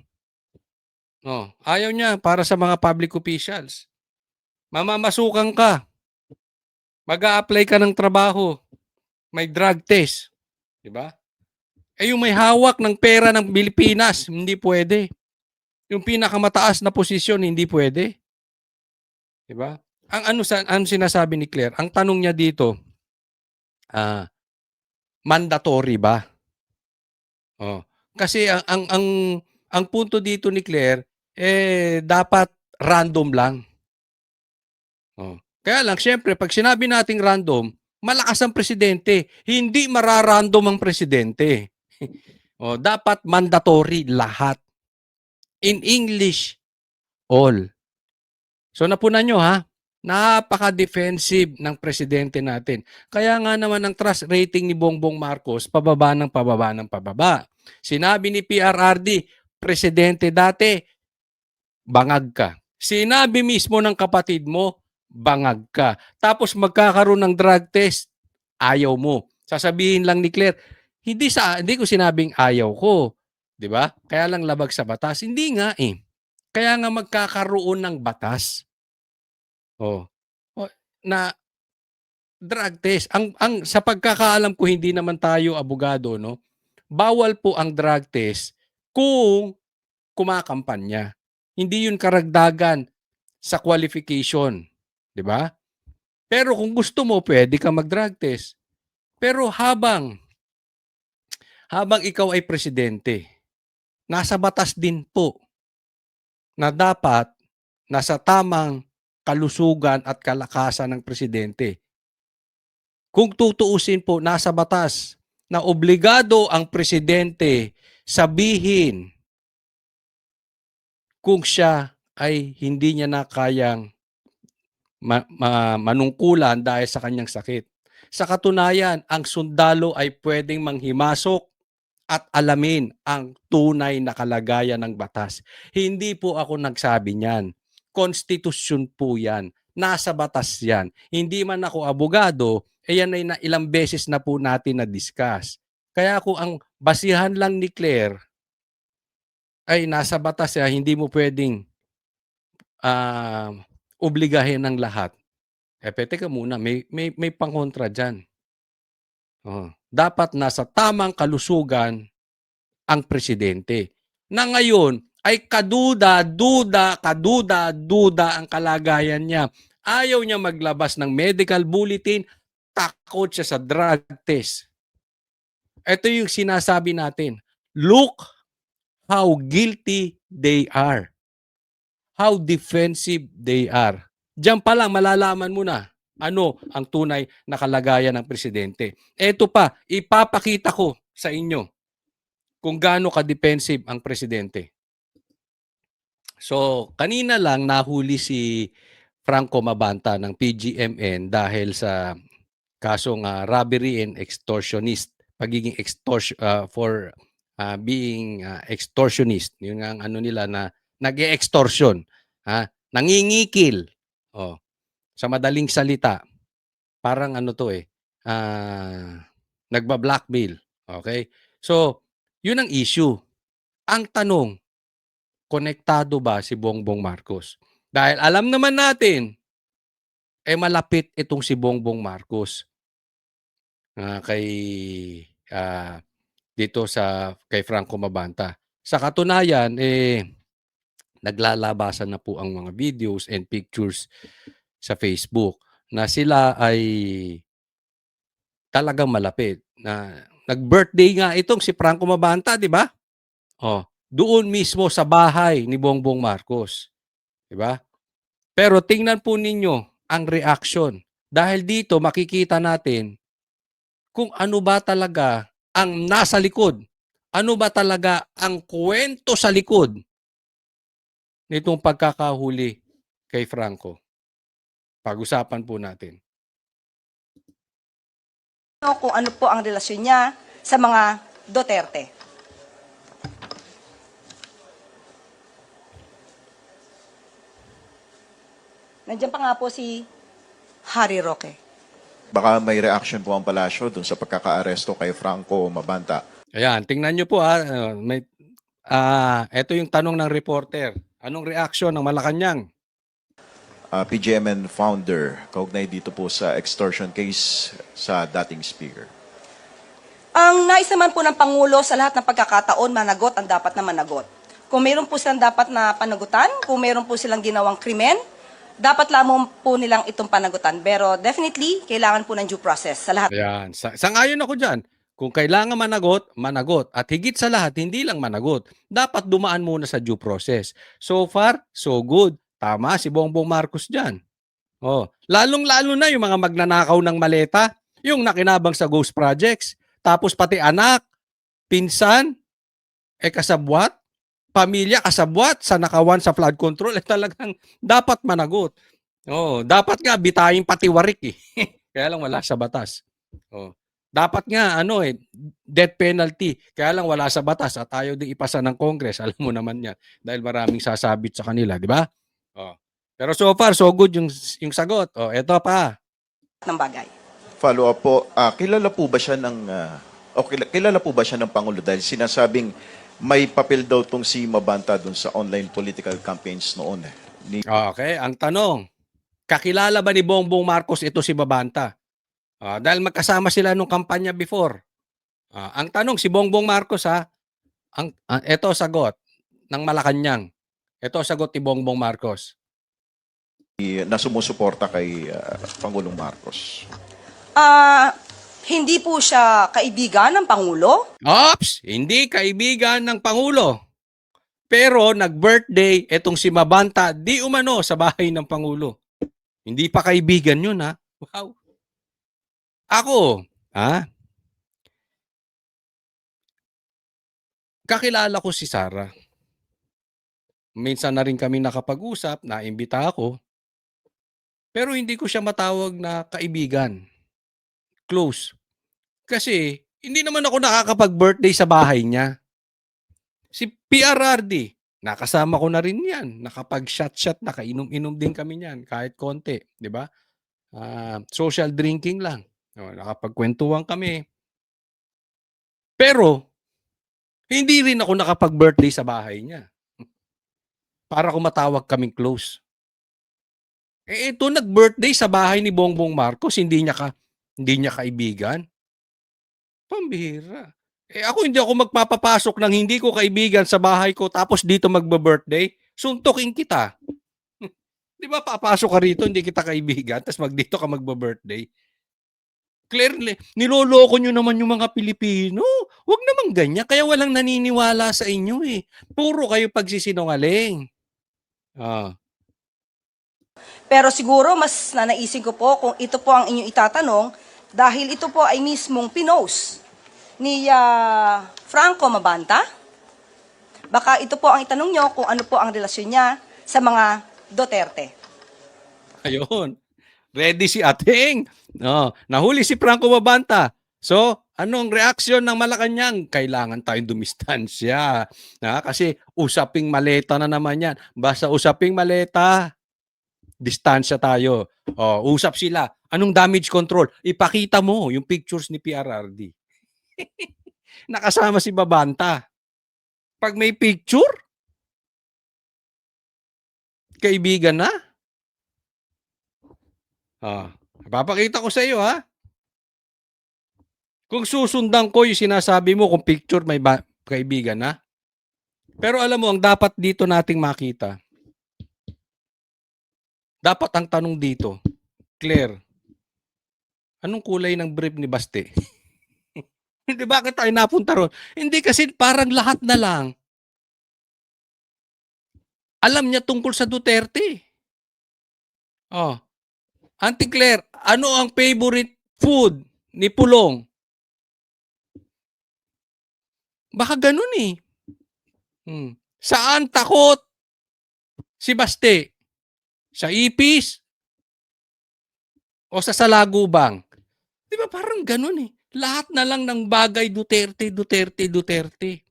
Ayaw niya para sa mga public officials. Mamamasukan ka. Mag-a-apply ka ng trabaho. May drug test. Diba? Yung may hawak ng pera ng Pilipinas, hindi pwede. Yung pinakamataas na posisyon, hindi pwede. Diba? Ang sinasabi ni Claire, ang tanong niya dito, mandatory ba? Kasi ang punto dito ni Claire, dapat random lang. Kaya lang, syempre, pag sinabi nating random, malakas ang presidente. Hindi mararandom ang presidente. Dapat mandatory lahat. In English, all. So napunan nyo napaka-defensive ng presidente natin. Kaya nga naman ang trust rating ni Bongbong Marcos, pababa ng pababa ng pababa. Sinabi ni PRRD, presidente dati, bangag ka. Sinabi mismo ng kapatid mo, bangag ka. Tapos magkakaroon ng drug test, ayaw mo. Sasabihin lang ni Claire, hindi ko sinabing ayaw ko. 'Di ba? Kaya lang labag sa batas. Hindi nga Kaya nga magkakaroon ng batas. Na drug test. Ang sa pagkakaalam ko, hindi naman tayo abogado, no? Bawal po ang drug test kung kumakampanya. Hindi yun karagdagan sa qualification, 'di ba? Pero kung gusto mo, pwede ka mag-drug test. Pero habang ikaw ay presidente, nasa batas din po na dapat nasa tamang kalusugan at kalakasan ng presidente. Kung tutuusin po, nasa batas na obligado ang presidente sabihin kung siya ay hindi niya na kayang manungkulan dahil sa kanyang sakit. Sa katunayan, ang sundalo ay pwedeng manghimasok at alamin ang tunay na kalagayan ng batas. Hindi po ako nagsabi niyan. Konstitusyon po yan. Nasa batas yan. Hindi man ako abogado, yan ay ilang beses na po natin na-discuss. Kaya kung ang basihan lang ni Claire ay nasa batas, hindi mo pwedeng obligahin ng lahat. Teka muna, may pangkontra dyan. Dapat nasa tamang kalusugan ang presidente. Na ngayon ay kaduda ang kalagayan niya. Ayaw niya maglabas ng medical bulletin, takot siya sa drug test. Ito yung sinasabi natin. Look how guilty they are. How defensive they are. Diyan pa lang malalaman mo na ano ang tunay na kalagayan ng presidente. Ito pa, ipapakita ko sa inyo kung gaano ka-defensive ang presidente. So, kanina lang nahuli si Franco Mabanta ng PGMN dahil sa kasong robbery and extortionist, pagiging being extortionist. Yun ang ano nila na nag-e-extortion, nangingikil. Sa madaling salita, parang ano to nagba-blackmail. Okay? So, yun ang issue. Ang tanong, konektado ba si Bongbong Marcos? Dahil alam naman natin, malapit itong si Bongbong Marcos kay Franco Mabanta. Sa katunayan, naglalabasan na po ang mga videos and pictures sa Facebook na sila ay talagang malapit. Na nag-birthday nga itong si Franco Mabanta, di ba? Doon mismo sa bahay ni Bongbong Marcos. Di ba? Pero tingnan po ninyo ang reaction. Dahil dito makikita natin kung ano ba talaga ang nasa likod. Ano ba talaga ang kwento sa likod nitong pagkakahuli kay Franco. Pag-usapan po natin. Kung ano po ang relasyon niya sa mga Duterte. Nandiyan pa nga po si Harry Roque. Baka may reaction po ang palasyo dun sa pagkakaaresto kay Franco Mabanta. Ayan, tingnan nyo po ito yung tanong ng reporter. Anong reaksyon ng Malacanang? PGMN founder, kaugnay dito po sa extortion case sa dating speaker. Ang nais naman po ng Pangulo sa lahat ng pagkakataon, managot ang dapat na managot. Kung mayroon po silang dapat na panagutan, kung mayroon po silang ginawang krimen, dapat lamang po nilang itong panagutan. Pero definitely, kailangan po ng due process sa lahat. Ayan, sangayon ako dyan. Kung kailangan managot, managot. At higit sa lahat, hindi lang managot. Dapat dumaan muna sa due process. So far, so good. Tama si Bongbong Marcos dyan. Lalong-lalo na yung mga magnanakaw ng maleta, yung nakinabang sa ghost projects, tapos pati anak, pinsan, kasabwat, pamilya kasabwat sa nakawan sa flood control, talagang dapat managot. Dapat nga bitayin pati warik Kaya lang wala sa batas. Dapat nga death penalty. Kaya lang wala sa batas at ayaw din ipasa ng Congress. Alam mo naman yan dahil maraming sasabit sa kanila, di ba? Pero so far so good yung sagot. Eto pa. Ng bagay. Follow up po, kilala po ba siya ng Pangulo dahil sinasabing may papel daw tong si Mabanta dun sa online political campaigns noon Okay, ang tanong, kakilala ba ni Bongbong Marcos ito si Mabanta? Dahil magkasama sila nung kampanya before. Ang tanong, si Bongbong Marcos ito sagot ng Malacanang. Ito sagot ni Bongbong Marcos. na sumusuporta kay Pangulong Marcos. Hindi po siya kaibigan ng Pangulo? Ops! Hindi kaibigan ng Pangulo. Pero nag-birthday etong si Mabanta di umano sa bahay ng Pangulo. Hindi pa kaibigan yun, ha? Wow. Ako, kakilala ko si Sarah. Minsan na rin kami nakapag-usap, naimbita ako. Pero hindi ko siya matawag na kaibigan. Close. Kasi hindi naman ako nakakapag-birthday sa bahay niya. Si PRRD, nakasama ko na rin yan. Nakapag-shot-shot, nakainom-inom din kami niyan, kahit konti. Di ba? Social drinking lang. Nakapagkwentuhan kami. Pero, hindi rin ako nakapag-birthday sa bahay niya. Para kung matawag kaming close. Ito nag-birthday sa bahay ni Bongbong Marcos, hindi niya kaibigan. Pambihira. Ako hindi ako magpapapasok ng hindi ko kaibigan sa bahay ko tapos dito magbe-birthday. Suntukin kita. 'Di ba papasok ka rito, hindi kita kaibigan, tapos dito ka magbe-birthday. Clearly, niloloko nyo naman yung mga Pilipino. Huwag naman ganyan. Kaya walang naniniwala sa inyo eh. Puro kayo pagsisinungaling. Ah. Pero siguro mas nanaisin ko po kung ito po ang inyong itatanong dahil ito po ay mismong pinost ni Franco Mabanta. Baka ito po ang itanong nyo kung ano po ang relasyon niya sa mga Duterte. Ayun. Ready si Ating. No, nahuli si Franco Mabanta. So, anong reaksyon ng Malacanang? Kailangan tayong dumistansya. Kasi usaping maleta na naman yan. Basta usaping maleta, distansya tayo. Usap sila. Anong damage control? Ipakita mo yung pictures ni PRRD. Nakasama si Mabanta. Pag may picture, kaibigan na. Papakita ko sa iyo ha. Kung susundan ko yung sinasabi mo kung picture may kaibigan na. Pero alam mo, ang dapat dito nating makita. Dapat ang tanong dito, Claire, anong kulay ng brief ni Baste? Hindi, bakit tayo napunta ron? Hindi kasi parang lahat na lang. Alam niya tungkol sa Duterte. Auntie Claire, ano ang favorite food ni Pulong? Baka ganun eh. Saan takot si Baste? Sa ipis? O sa salagubang? Di ba parang ganun eh. Lahat na lang ng bagay Duterte, Duterte, Duterte.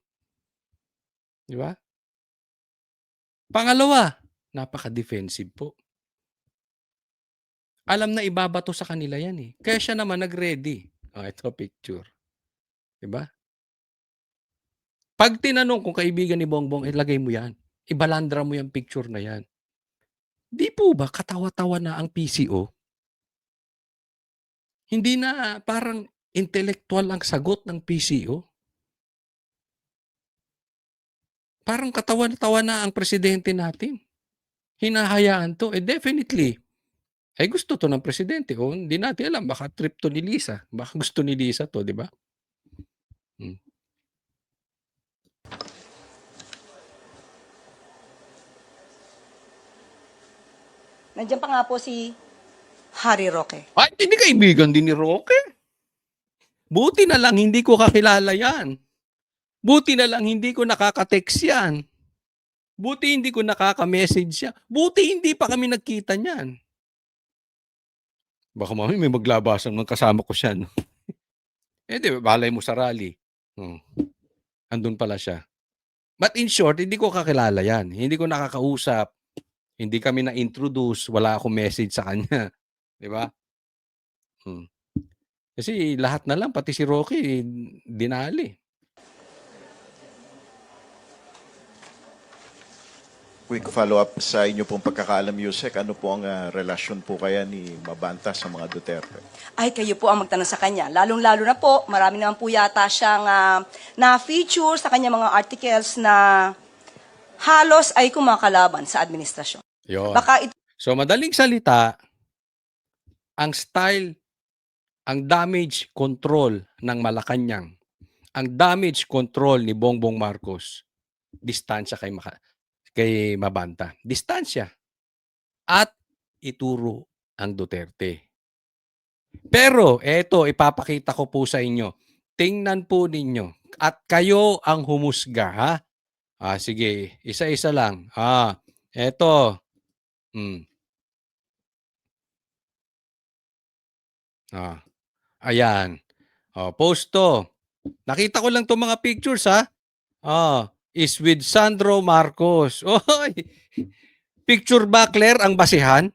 Di ba? Pangalawa, napaka-defensive po. Alam na ibabato sa kanila yan eh. Kaya siya naman nag-ready. Ito picture. Diba? Pag tinanong kung kaibigan ni Bongbong, ilagay mo yan. Ibalandra mo yung picture na yan. Di po ba katawa-tawa na ang PCO? Hindi na parang intellectual ang sagot ng PCO? Parang katawa-tawa na ang presidente natin. Hinahayaan to. Definitely. Gusto to ng presidente. Hindi natin alam. Baka trip to ni Lisa. Baka gusto ni Lisa to, di ba? Nandiyan pa nga po si Harry Roque. Hindi kaibigan din ni Roque. Buti na lang hindi ko kakilala yan. Buti na lang hindi ko nakaka-text yan. Buti hindi ko nakaka-message siya. Buti hindi pa kami nagkita niyan. Baka mami may maglabasan ng kasama ko siya. No? Di ba, balay mo sa rally. Andun pala siya. But in short, hindi ko kakilala yan. Hindi ko nakakausap. Hindi kami na-introduce. Wala akong message sa kanya. Di ba? Kasi lahat na lang, pati si Rocky, dinali. Quick follow-up sa inyo pong pagkakaalam, Yusek. Ano po ang relasyon po kaya ni Mabanta sa mga Duterte? Ay, kayo po ang magtanong sa kanya. Lalong-lalo na po, marami naman po yata siyang na-feature sa kanya mga articles na halos ay kumakalaban sa administrasyon. Yun. Baka ito So, madaling salita, ang style, ang damage control ng Malacanang, ang damage control ni Bongbong Marcos, distansya kay Mabanta. Distansya. At ituro ang Duterte. Pero, eto, ipapakita ko po sa inyo. Tingnan po ninyo. At kayo ang humusga, ha? Sige, isa-isa lang. Eto. Ayan. Post to. Nakita ko lang itong mga pictures, ha? Is with Sandro Marcos. Oy! Picture ba, Claire, ang basihan?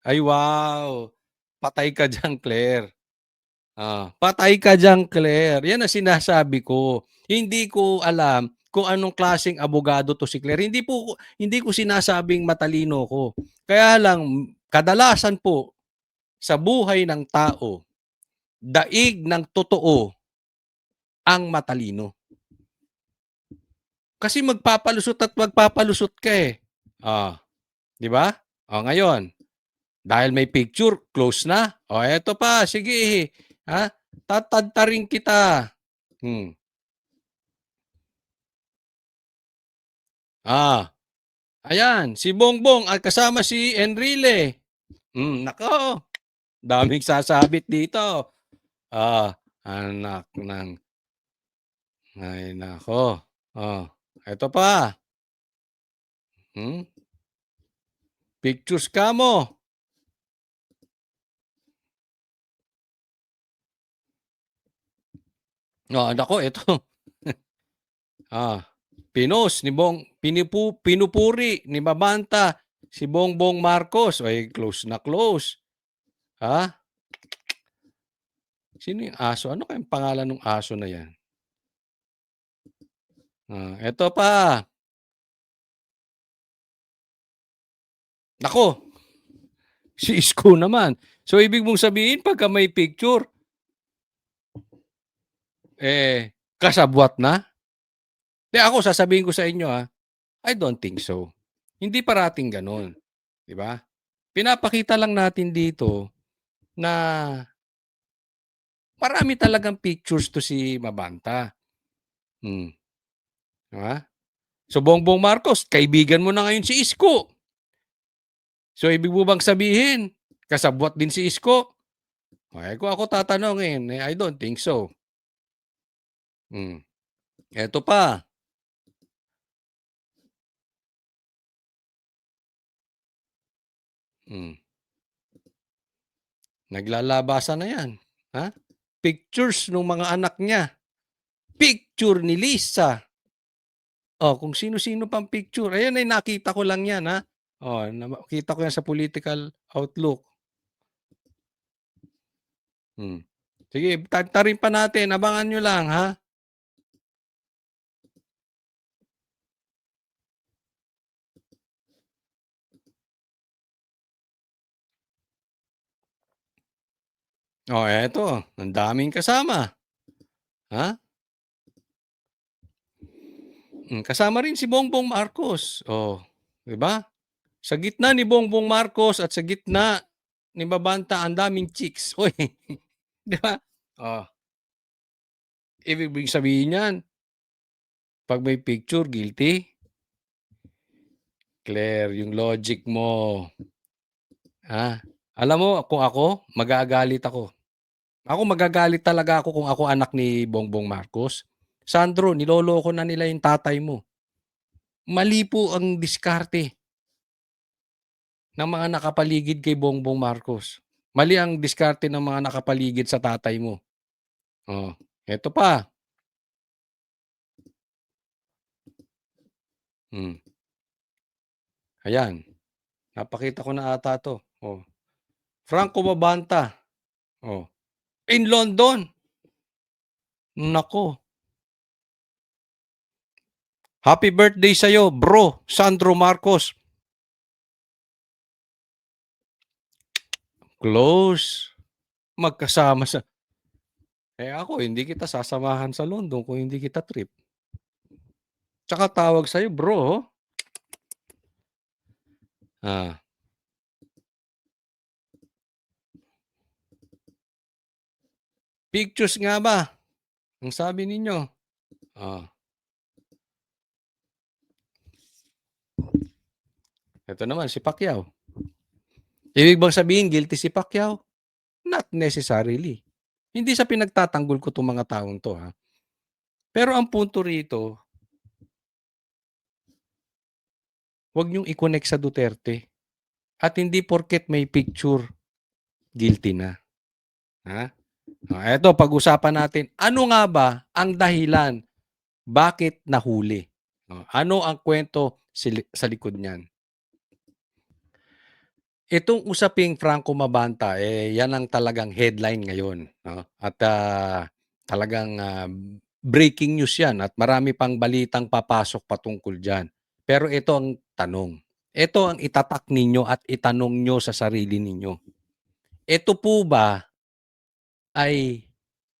Ay, wow. Patay ka dyan, Claire. Patay ka dyan, Claire. Yan ang sinasabi ko. Hindi ko alam kung anong klaseng abogado to si Claire. Hindi ko sinasabing matalino ko. Kaya lang, kadalasan po, sa buhay ng tao, daig ng totoo ang matalino. Kasi magpapalusot at magpapalusot ka eh. Oh, 'di ba? Oh, ngayon, dahil may picture, close na. Oh, eto pa, sige. Ha? Tatadtarin kita. Hmm. Ayan, si Bongbong at kasama si Enrile. Nako, daming sasabit dito. Anak ng ay nako. Eto pa. Hmm? Pictures ka mo. Nako, ito. Pinupuri ni Mabanta si Bongbong Marcos. Ay, close na close. Ha? Sino yung aso? Ano kayang pangalan ng aso na yan? Eto pa. Nako, si Isko naman. So, ibig mong sabihin, pagka may picture, kasabwat na? Ako, sasabihin ko sa inyo, I don't think so. Hindi parating ganon. Di ba? Pinapakita lang natin dito na marami talagang pictures to si Mabanta. Diba? So, Bongbong Marcos, kaibigan mo na ngayon si Isko. So, ibig mo bang sabihin, kasabwat din si Isko? Kung ako tatanungin, I don't think so. Eto pa. Naglalabasan na yan. Ha? Pictures ng mga anak niya. Picture ni Lisa. Kung sino-sino pang picture. Ayan ay nakita ko lang yan, ha? Nakita ko yan sa political outlook. Sige, tarin pa natin. Abangan nyo lang, ha? Eto. Ang daming kasama. Ha? Kasama rin si Bongbong Marcos. Di ba? Sa gitna ni Bongbong Marcos at sa gitna ni Mabanta, ang daming chicks. Uy, di ba? Ibig sabihin yan, pag may picture, guilty. Claire, yung logic mo. Alam mo, kung ako, magagalit ako. Ako magagalit talaga ako kung ako anak ni Bongbong Marcos. Sandro, niloloko na nila yung tatay mo. Mali po ang diskarte ng mga nakapaligid kay Bongbong Marcos. Mali ang diskarte ng mga nakapaligid sa tatay mo. Eto pa. Ayan. Napakita ko na ata to. Franco Mabanta. In London. Nako. Happy birthday sa'yo, bro, Sandro Marcos. Close. Magkasama sa... ako, hindi kita sasamahan sa London kung hindi kita trip. Tsaka tawag sa'yo, bro. Pictures nga ba? Ang sabi ninyo. Ito naman, si Pacquiao. Ibig bang sabihin, guilty si Pacquiao? Not necessarily. Hindi sa pinagtatanggol ko itong mga taong to, ha? Pero ang punto rito, huwag niyong i-connect sa Duterte. At hindi porket may picture, guilty na. Ito, pag-usapan natin, ano nga ba ang dahilan bakit nahuli? Ano ang kwento sa likod niyan? Itong usaping Franco Mabanta, yan ang talagang headline ngayon. At talagang breaking news yan at marami pang balitang papasok patungkol dyan. Pero ito ang tanong. Ito ang itatak ninyo at itanong nyo sa sarili ninyo. Ito po ba ay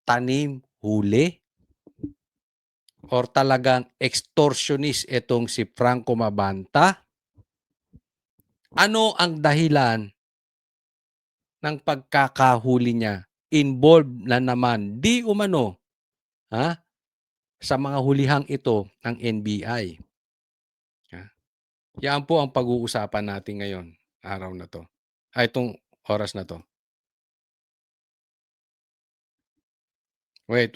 tanim huli or talagang extortionist itong si Franco Mabanta? Ano ang dahilan ng pagkakahuli niya? Involved na naman di umano sa mga hulihang ito ng NBI. Yan po ang pag-uusapan natin ngayon, araw na to. Itong oras na to. Wait.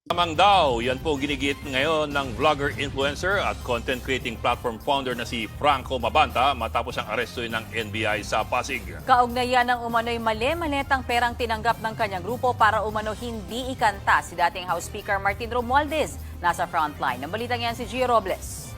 Lamang daw, yan po ginigit ngayon ng vlogger, influencer at content creating platform founder na si Franco Mabanta matapos ang arestuin ng NBI sa Pasig. Kaugnayan ng umano'y mali-maletang perang tinanggap ng kanyang grupo para umano hindi ikanta si dating House Speaker Martin Romualdez. Nasa frontline. Ang balitang yan si Gio Robles.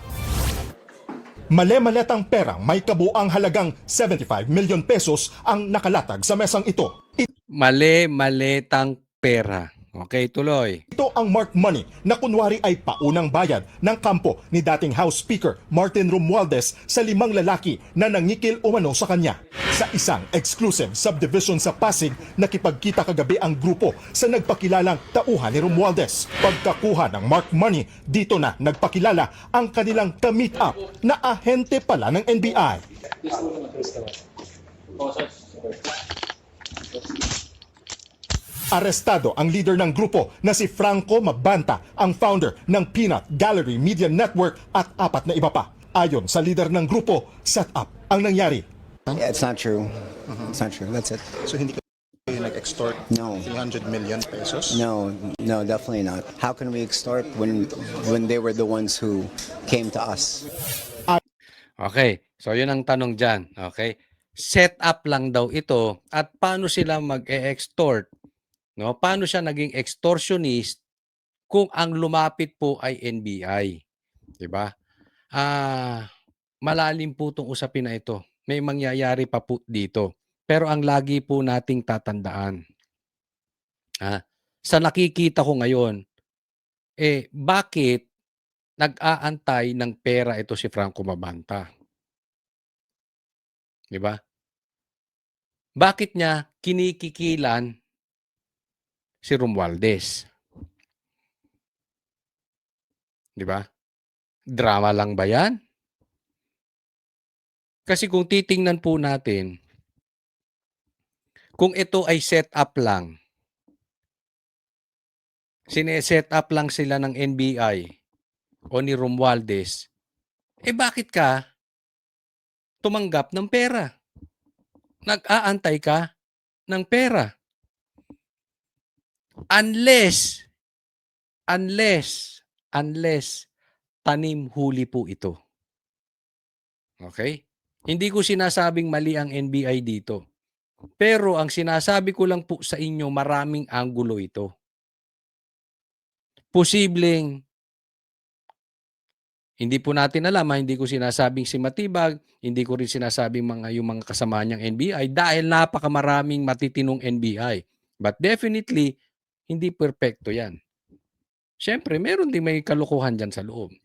Male-maletang perang may kabuang halagang 75 million pesos ang nakalatag sa mesang ito. Mali-maletang pera. Okay, tuloy. Ito ang marked money na kunwari ay paunang bayad ng kampo ni dating House Speaker Martin Romualdez sa 5 lalaki na nangikil umano sa kanya. Sa isang exclusive subdivision sa Pasig, nakipagkita kagabi ang grupo sa nagpakilalang tauhan ni Romualdez. Pagkakuha ng marked money, dito na nagpakilala ang kanilang ka-meet up na ahente pala ng NBI. Arestado ang leader ng grupo na si Franco Mabanta, ang founder ng Peanut Gallery Media Network at 4 na iba pa. Ayon sa leader ng grupo, set up ang nangyari. Yeah, it's not true. It's not true. That's it. So hindi kayo nag-extort No. 300 million pesos? No, definitely not. How can we extort when they were the ones who came to us? Okay, so yun ang tanong dyan. Okay, set up lang daw ito at paano sila mag-e-extort? No? Paano siya naging extortionist kung ang lumapit po ay NBI? Diba? Malalim po itong usapin na ito. May mangyayari pa po dito. Pero ang lagi po nating tatandaan, sa nakikita ko ngayon, bakit nag-aantay ng pera ito si Franco Mabanta? Diba? Bakit niya kinikikilan si Romualdez? Diba? Drama lang ba yan? Kasi kung titingnan po natin, kung ito ay set up lang, sineset up lang sila ng NBI o ni Romualdez, bakit ka tumanggap ng pera? Nag-aantay ka ng pera. Unless tanim huli po ito. Okay? Hindi ko sinasabing mali ang NBI dito. Pero ang sinasabi ko lang po sa inyo, maraming anggulo ito. Posibleng, hindi po natin alam, hindi ko sinasabing si Matibag, hindi ko rin sinasabing yung mga kasama niyang NBI dahil napakamaraming matitinong NBI. But definitely, hindi perpekto yan. Siyempre, meron din may kalokohan dyan sa loob.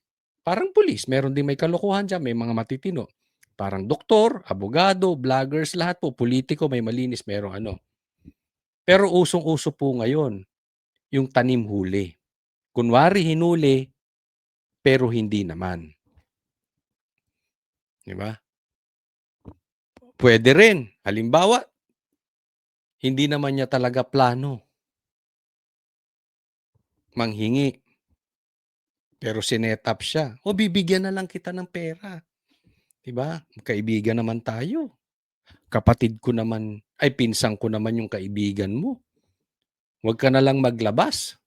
Parang pulis, meron din may kalokohan dyan, may mga matitino. Parang doktor, abogado, vloggers, lahat po, politiko, may malinis, merong ano. Pero usong-uso po ngayon, yung tanim huli. Kunwari hinuli, pero hindi naman. Diba? Pwede rin. Halimbawa, hindi naman niya talaga plano manghingi. Pero sinet up siya. O bibigyan na lang kita ng pera. Diba? Kaibigan naman tayo. Kapatid ko naman, pinsang ko naman yung kaibigan mo. Huwag ka na lang maglabas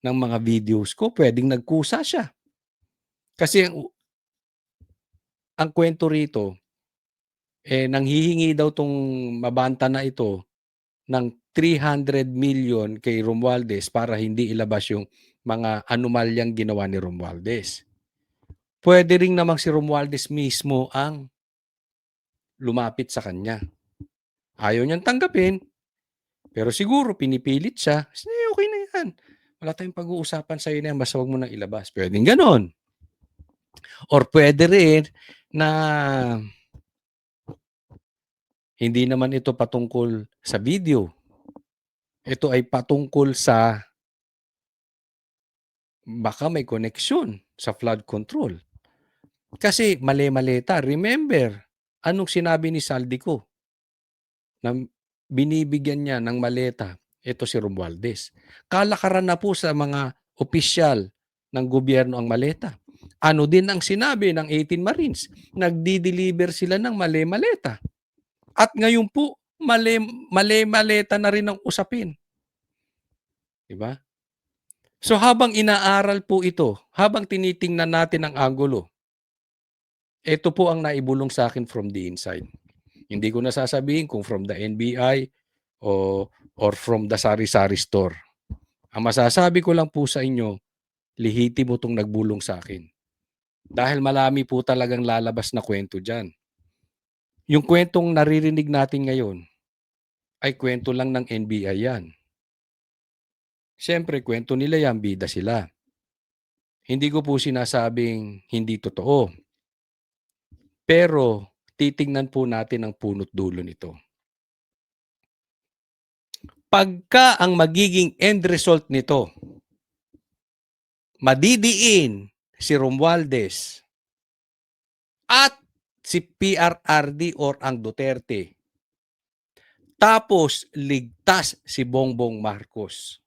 ng mga videos ko. Pwedeng nagkusa siya. Kasi ang kwento rito, nanghihingi daw tong Mabanta na ito ng 300 million kay Romualdez para hindi ilabas yung mga anomalyang ginawa ni Romualdez. Pwede rin namang si Romualdez mismo ang lumapit sa kanya. Ayaw niyang tanggapin, pero siguro pinipilit siya. Okay na yan. Wala tayong pag-uusapan sa'yo na yan, basta huwag mo nang ilabas. Pwedeng ganon. Or pwede rin na Hindi naman ito patungkol sa video. Ito ay patungkol sa baka may koneksyon sa flood control. Kasi mali-malita. Remember, anong sinabi ni Saldico? Na binibigyan niya ng maleta, ito si Romualdez. Kalakaran na po sa mga opisyal ng gobyerno ang maleta. Ano din ang sinabi ng 18 Marines? Nagdi-deliver sila ng mali-maleta. At ngayon po, mali-maleta na rin ang usapin. Diba? So habang inaaral po ito, habang tinitingnan natin ang angulo, ito po ang naibulong sa akin from the inside. Hindi ko nasasabihin kung from the NBI or from the sari-sari store. Ang masasabi ko lang po sa inyo, lihiti mo itong nagbulong sa akin. Dahil marami po talagang lalabas na kwento dyan. Yung kwentong naririnig natin ngayon ay kwento lang ng NBI yan. Siyempre, kwento nila yan, bida sila. Hindi ko po sinasabing hindi totoo. Pero, titingnan po natin ang punot dulo nito. Pagka ang magiging end result nito, madidiin si Romualdez at si PRRD or ang Duterte. Tapos, ligtas si Bongbong Marcos.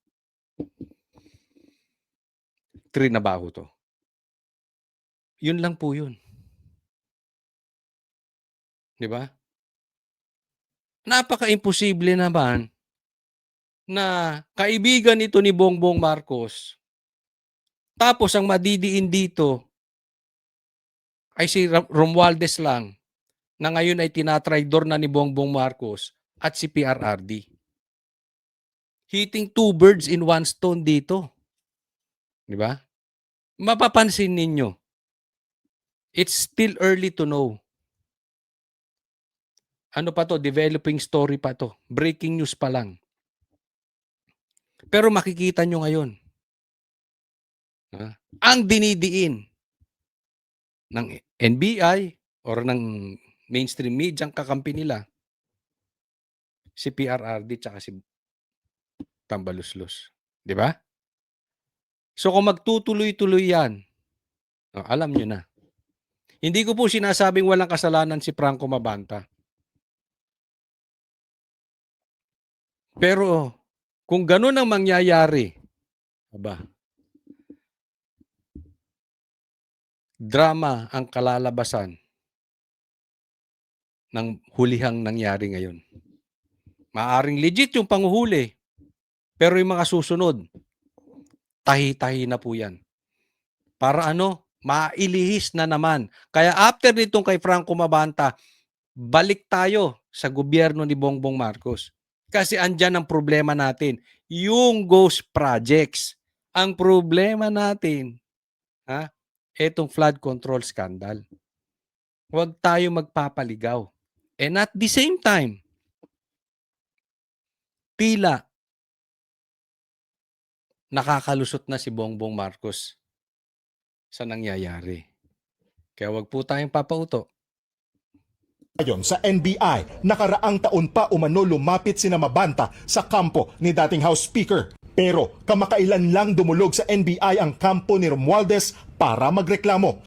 Trinabaho to. Yun lang po yun. Di ba? Napaka-imposible naman na kaibigan ito ni Bongbong Marcos. Tapos ang madidiin dito ay si Romualdez lang na ngayon ay tinatraidor na ni Bongbong Marcos at si PRRD. Hitting two birds in one stone dito. Di ba? Mapapansin ninyo, it's still early to know. Ano pa to? Developing story pa to. Breaking news pa lang. Pero makikita nyo ngayon, ang dinidiin ng NBI or ng mainstream media ang kakampi nila, si PRRD tsaka si Tambaluslos. Di ba? So kung magtutuloy-tuloy yan, alam nyo na. Hindi ko po sinasabing walang kasalanan si Franco Mabanta. Pero kung ganun ang mangyayari, drama ang kalalabasan ng hulihang nangyari ngayon. Maaring legit yung panguhuli, pero yung mga susunod, tahi-tahi na po yan. Para mailihis na naman. Kaya after nitong kay Franco Mabanta, balik tayo sa gobyerno ni Bongbong Marcos. Kasi andyan ang problema natin, yung ghost projects. Ang problema natin, etong flood control scandal. Huwag tayo magpapaligaw. And at the same time, tila nakakalusot na si Bongbong Marcos sa nangyayari. Kaya huwag po tayong papauto. Ayon sa NBI, nakaraang taon pa umano lumapit sina Mabanta sa kampo ni dating House Speaker. Pero kamakailan lang dumulog sa NBI ang kampo ni Romualdez para magreklamo.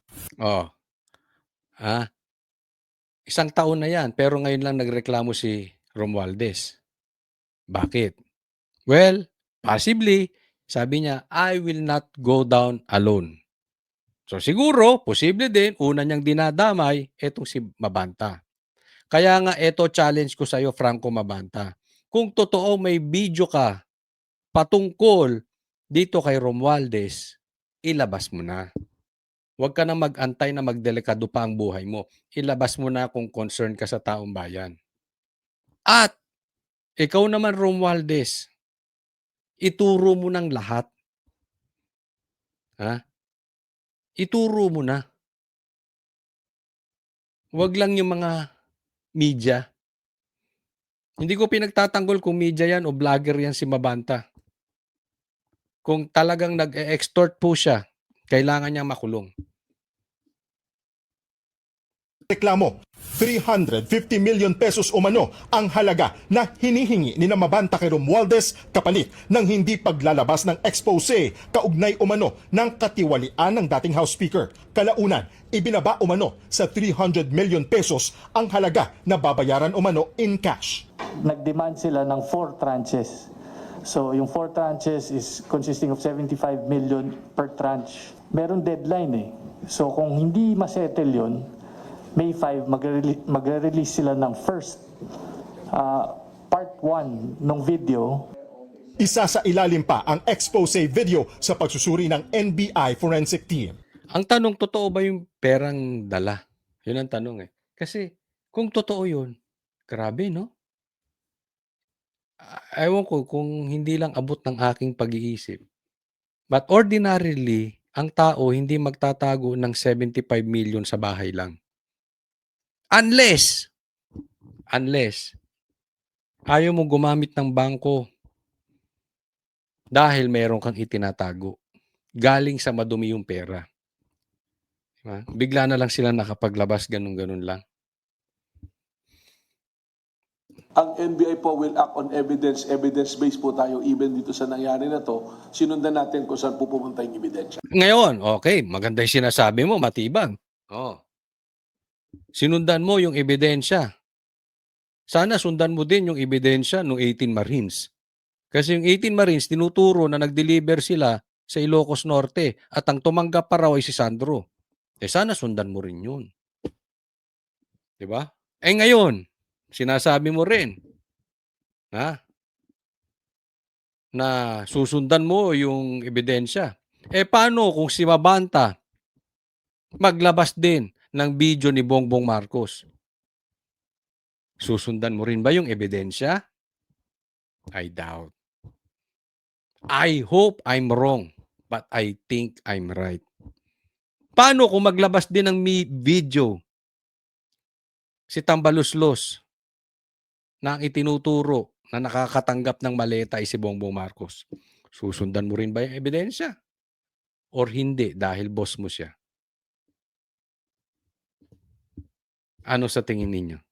Isang taon na yan, pero ngayon lang nagreklamo si Romualdez. Bakit? Well, possibly, sabi niya, I will not go down alone. So siguro, posible din, una niyang dinadamay, etong si Mabanta. Kaya nga, eto challenge ko sa iyo, Franco Mabanta. Kung totoo may video ka patungkol dito kay Romualdez, ilabas mo na. Huwag ka na mag-antay na magdelikado pa ang buhay mo. Ilabas mo na kung concern ka sa taong bayan. At, ikaw naman Romualdez, ituro mo ng lahat. Ituro mo na. Huwag lang yung mga media. Hindi ko pinagtatanggol kung media yan o vlogger yan si Mabanta. Kung talagang nag-extort po siya, kailangan niyang makulong. reklamo. 350 million pesos umano ang halaga na hinihingi ni Mabanta kay Romualdez kapalit ng hindi paglalabas ng expose kaugnay umano ng katiwalian ng dating House Speaker. Kalaunan, ibinaba umano sa 300 million pesos ang halaga na babayaran umano in cash. Nag-demand sila ng 4 tranches. So yung 4 tranches is consisting of 75 million per tranche. Meron deadline eh. So kung hindi masettle yun, May 5, magre-release sila ng first part 1 ng video. Isa sa ilalim pa ang expose video sa pagsusuri ng NBI forensic team. Ang tanong, totoo ba yung perang dala? Yun ang tanong eh. Kasi kung totoo yun, grabe no? Ewan ko kung hindi lang abot ng aking pag-iisip. But ordinarily, ang tao hindi magtatago ng 75 million sa bahay lang. Unless ayaw mo gumamit ng bangko dahil meron kang itinatago. Galing sa madumi yung pera. Diba? Bigla na lang sila nakapaglabas, ganun-ganun lang. Ang NBI po will act on evidence. Evidence-based po tayo even dito sa nangyari na to. Sinundan natin kung saan po pupunta yung ebidensya. Ngayon, okay, maganda yung sinasabi mo, matibag. Oh. Sinundan mo yung ebidensya. Sana sundan mo din yung ebidensya ng 18 Marines. Kasi yung 18 Marines, tinuturo na nag-deliver sila sa Ilocos Norte at ang tumanggap pa raw ay si Sandro. Sana sundan mo rin yun. Diba? Ngayon, sinasabi mo rin na susundan mo yung ebidensya. Paano kung si Mabanta maglabas din ng video ni Bongbong Marcos? Susundan mo rin ba yung ebidensya? I doubt. I hope I'm wrong, but I think I'm right. Paano kung maglabas din ng video si Tambaluslos na ang itinuturo na nakakatanggap ng maleta ay si Bongbong Marcos? Susundan mo rin ba yung ebidensya? Or hindi dahil boss mo siya? Ano sa tingin ninyo?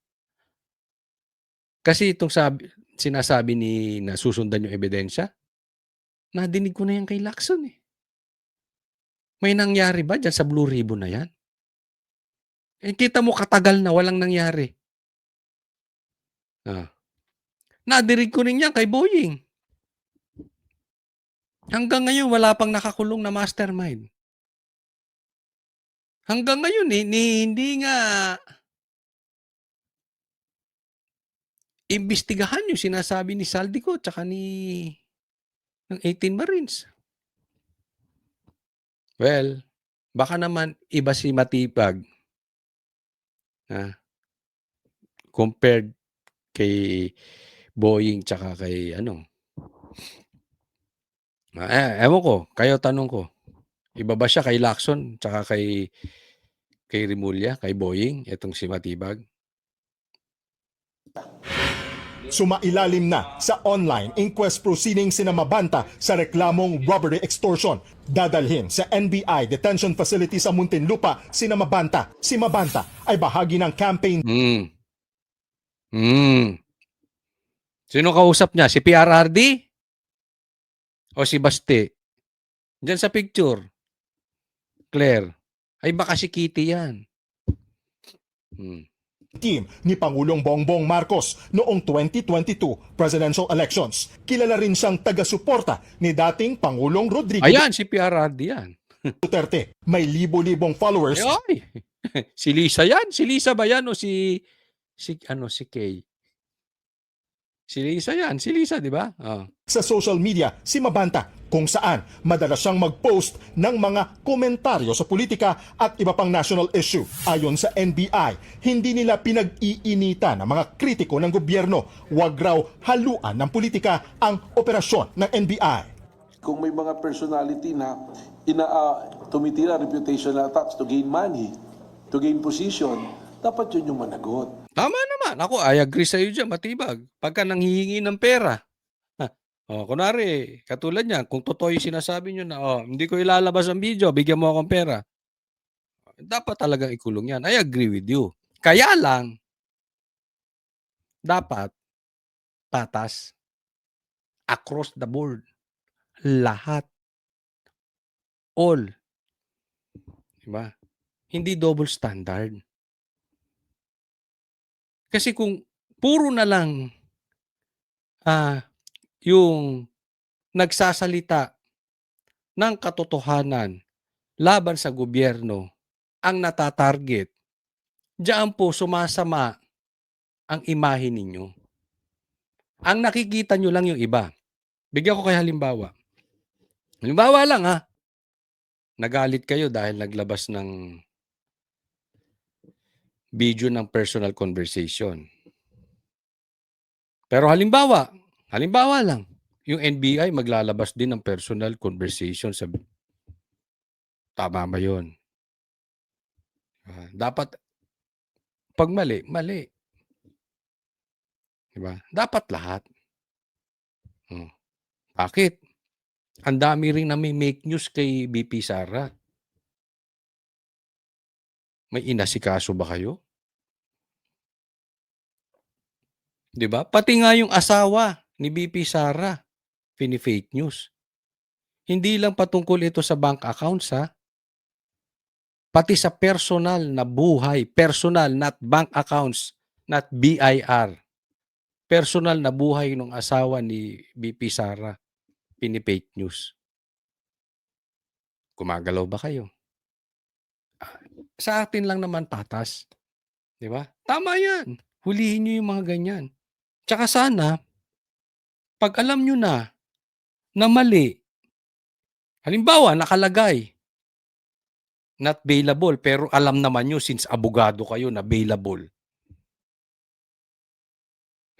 Kasi itong sinasabi ni na susundan yung ebidensya, nadinig ko na yan kay Lacson eh. May nangyari ba dyan sa Blue Ribbon na yan? Kita mo katagal na walang nangyari. Nadinig ko rin yan kay Boying. Hanggang ngayon wala pang nakakulong na mastermind. Hanggang ngayon hindi nga imbestigahan yung sinasabi ni Saldico tsaka ng 18 Marines. Well, baka naman iba si Matipag compared kay Boying tsaka kay ewan ko, kayo tanong ko. Iba ba siya kay Lacson tsaka kay Rimulya, kay Boying, itong si Matibag? Sumailalim na sa online inquest proceedings sina Mabanta sa reklamong robbery extortion. Dadalhin sa NBI detention facility sa Muntinlupa sina Mabanta. Si Mabanta ay bahagi ng campaign. Sino kausap niya? Si PRRD? O si Baste? Diyan sa picture. Claire. Ay baka si Kitty yan. Team ni Pangulong Bongbong Marcos noong 2022 presidential elections. Kilala rin siyang taga-suporta ni dating Pangulong Rodrigo Ayan, si PRRD yan. Duterte. May libo-libong followers. Ay, si Lisa yan? Si Lisa ba yan o si Kay? Si Lisa yan. Si Lisa, di ba? Sa social media, si Mabanta, kung saan madalas siyang mag-post ng mga komentaryo sa politika at iba pang national issue. Ayon sa NBI, hindi nila pinag-iinitan ng mga kritiko ng gobyerno. Huwag raw haluan ng politika ang operasyon ng NBI. Kung may mga personality na tumitira reputational attacks to gain money, to gain position, dapat yun yung managot. Tama naman. Ako, I agree sa iyo dyan, Matibag. Pagka nanghihingi ng pera, kunwari, katulad niya, kung totoo yung sinasabi nyo na, hindi ko ilalabas ang video, bigyan mo akong pera. Dapat talagang ikulong yan. I agree with you. Kaya lang, dapat patas across the board. Lahat. All. Diba? Hindi double standard. Kasi kung puro na lang yung nagsasalita ng katotohanan laban sa gobyerno ang natatarget, diyan po sumasama ang imahe ninyo. Ang nakikita nyo lang yung iba. Bigyan ko kayo halimbawa. Halimbawa lang nagalit kayo dahil naglabas ng video ng personal conversation. Pero halimbawa lang, yung NBI maglalabas din ng personal conversation sa tama ba yun? Dapat pag mali. Diba? Dapat lahat. Bakit? Ang dami rin na may make news kay BP Sara. May inasikaso ba kayo? Diba? Pati nga yung asawa ni BP Sara, fake news. Hindi lang patungkol ito sa bank accounts pati sa personal na buhay, personal, not bank accounts, not BIR. Personal na buhay ng asawa ni BP Sara, fake news. Gumagalaw ba kayo? Sa atin lang naman patas. Di ba? Tama yan. Hulihin nyo yung mga ganyan. Tsaka sana, pag alam nyo na mali, halimbawa, nakalagay, not bailable, pero alam naman nyo since abogado kayo na bailable.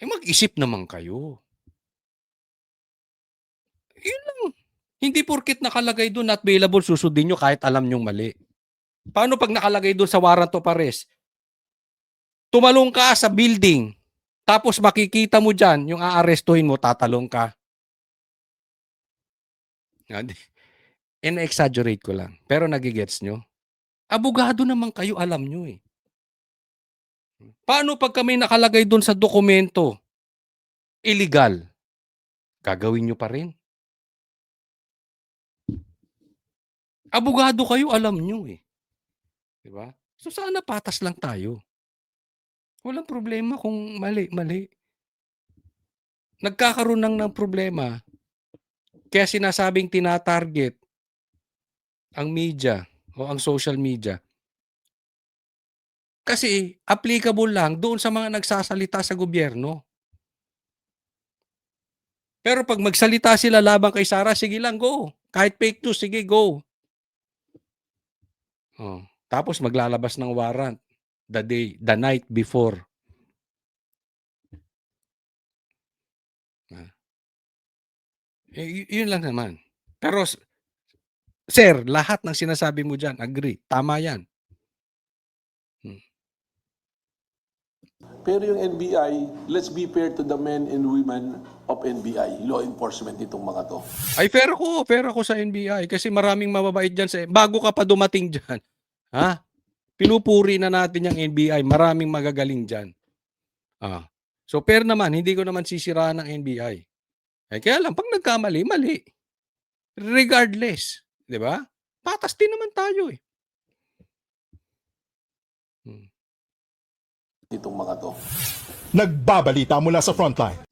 Mag-isip naman kayo. Yun lang. Hindi porkit nakalagay doon not bailable, susundin nyo kahit alam nyong mali. Paano pag nakalagay doon sa warrant of arrest? Tumalong ka sa building, tapos makikita mo dyan, yung aarestuhin mo, tatalong ka. In-exaggerate ko lang. Pero nagigets nyo? Abogado naman kayo, alam nyo eh. Paano pag kami nakalagay doon sa dokumento, illegal, gagawin nyo pa rin? Abogado kayo, alam nyo eh. Diba? So sana patas lang tayo. Walang problema kung mali. Nagkakaroon ng problema, kaya sinasabing tinatarget ang media o ang social media. Kasi applicable lang doon sa mga nagsasalita sa gobyerno. Pero pag magsalita sila laban kay Sara, sige lang, go. Kahit fake news, sige, go. Tapos maglalabas ng warrant the night before. Yun lang naman. Pero, sir, lahat ng sinasabi mo dyan, agree. Tama yan. Pero yung NBI, let's be fair to the men and women of NBI, law enforcement itong mga to. Ay, fair ako sa NBI kasi maraming mababait dyan. Bago ka pa dumating dyan, pinupuri na natin yung NBI. Maraming magagaling dyan. So, fair naman, hindi ko naman sisiraan ng NBI. Kaya lang, pag nagkamali, mali. Regardless. Di ba? Patas din naman tayo eh. Itong mga to. Nagbabalita mula sa frontline.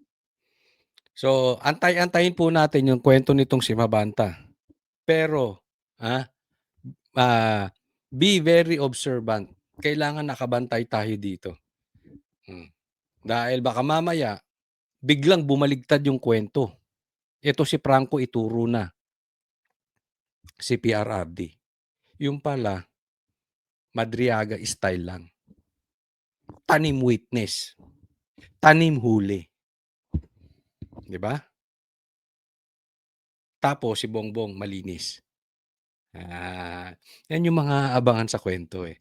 So, antay-antayin po natin yung kwento nitong si Mabanta. Pero, be very observant. Kailangan nakabantay tayo dito. Dahil baka mamaya, biglang bumaligtad yung kwento. Ito si Franco ituro na. Si PRRD. Yung pala, Madriaga style lang. Tanim witness. Tanim huli. Di ba? Tapos si Bongbong malinis. Yan yung mga abangan sa kwento eh.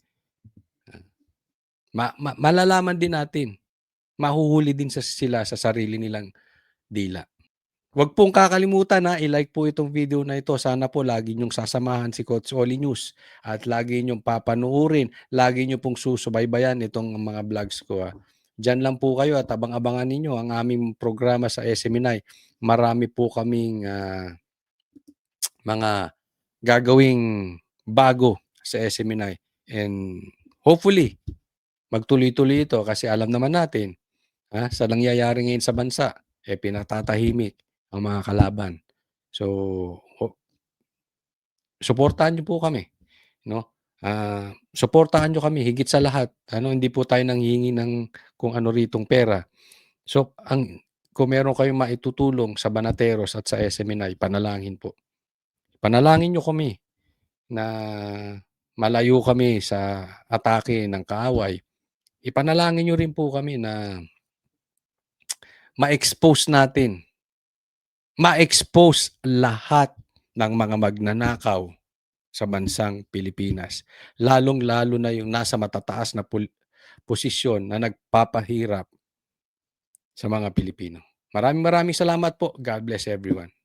Malalaman din natin. Mahuhuli din sila sa sarili nilang dila. Huwag pong kakalimutan na i-like po itong video na ito. Sana po lagi niyong sasamahan si Coach Oli News at lagi niyong papanuorin, lagi niyo pong susubaybayan itong mga vlogs ko. Diyan lang po kayo at abang-abangan ninyo ang aming programa sa SMNI. Marami po kaming mga gagawing bago sa SMNI. And hopefully, magtuloy-tuloy ito kasi alam naman natin sa nangyayari ngayon sa bansa, pinatatahimik ang mga kalaban. So, suportahan niyo po kami, no? Suportahan niyo kami higit sa lahat. Hindi po tayo nanghihingi ng kung ano ritong pera. So, kung meron kayong maitutulong sa Banateros at sa SMNI, panalangin po. Panalangin niyo kami na malayo kami sa atake ng kaaway. Ipanalangin niyo rin po kami na ma-expose lahat ng mga magnanakaw sa bansang Pilipinas. Lalong-lalo na yung nasa matataas na posisyon na nagpapahirap sa mga Pilipino. Maraming salamat po. God bless everyone.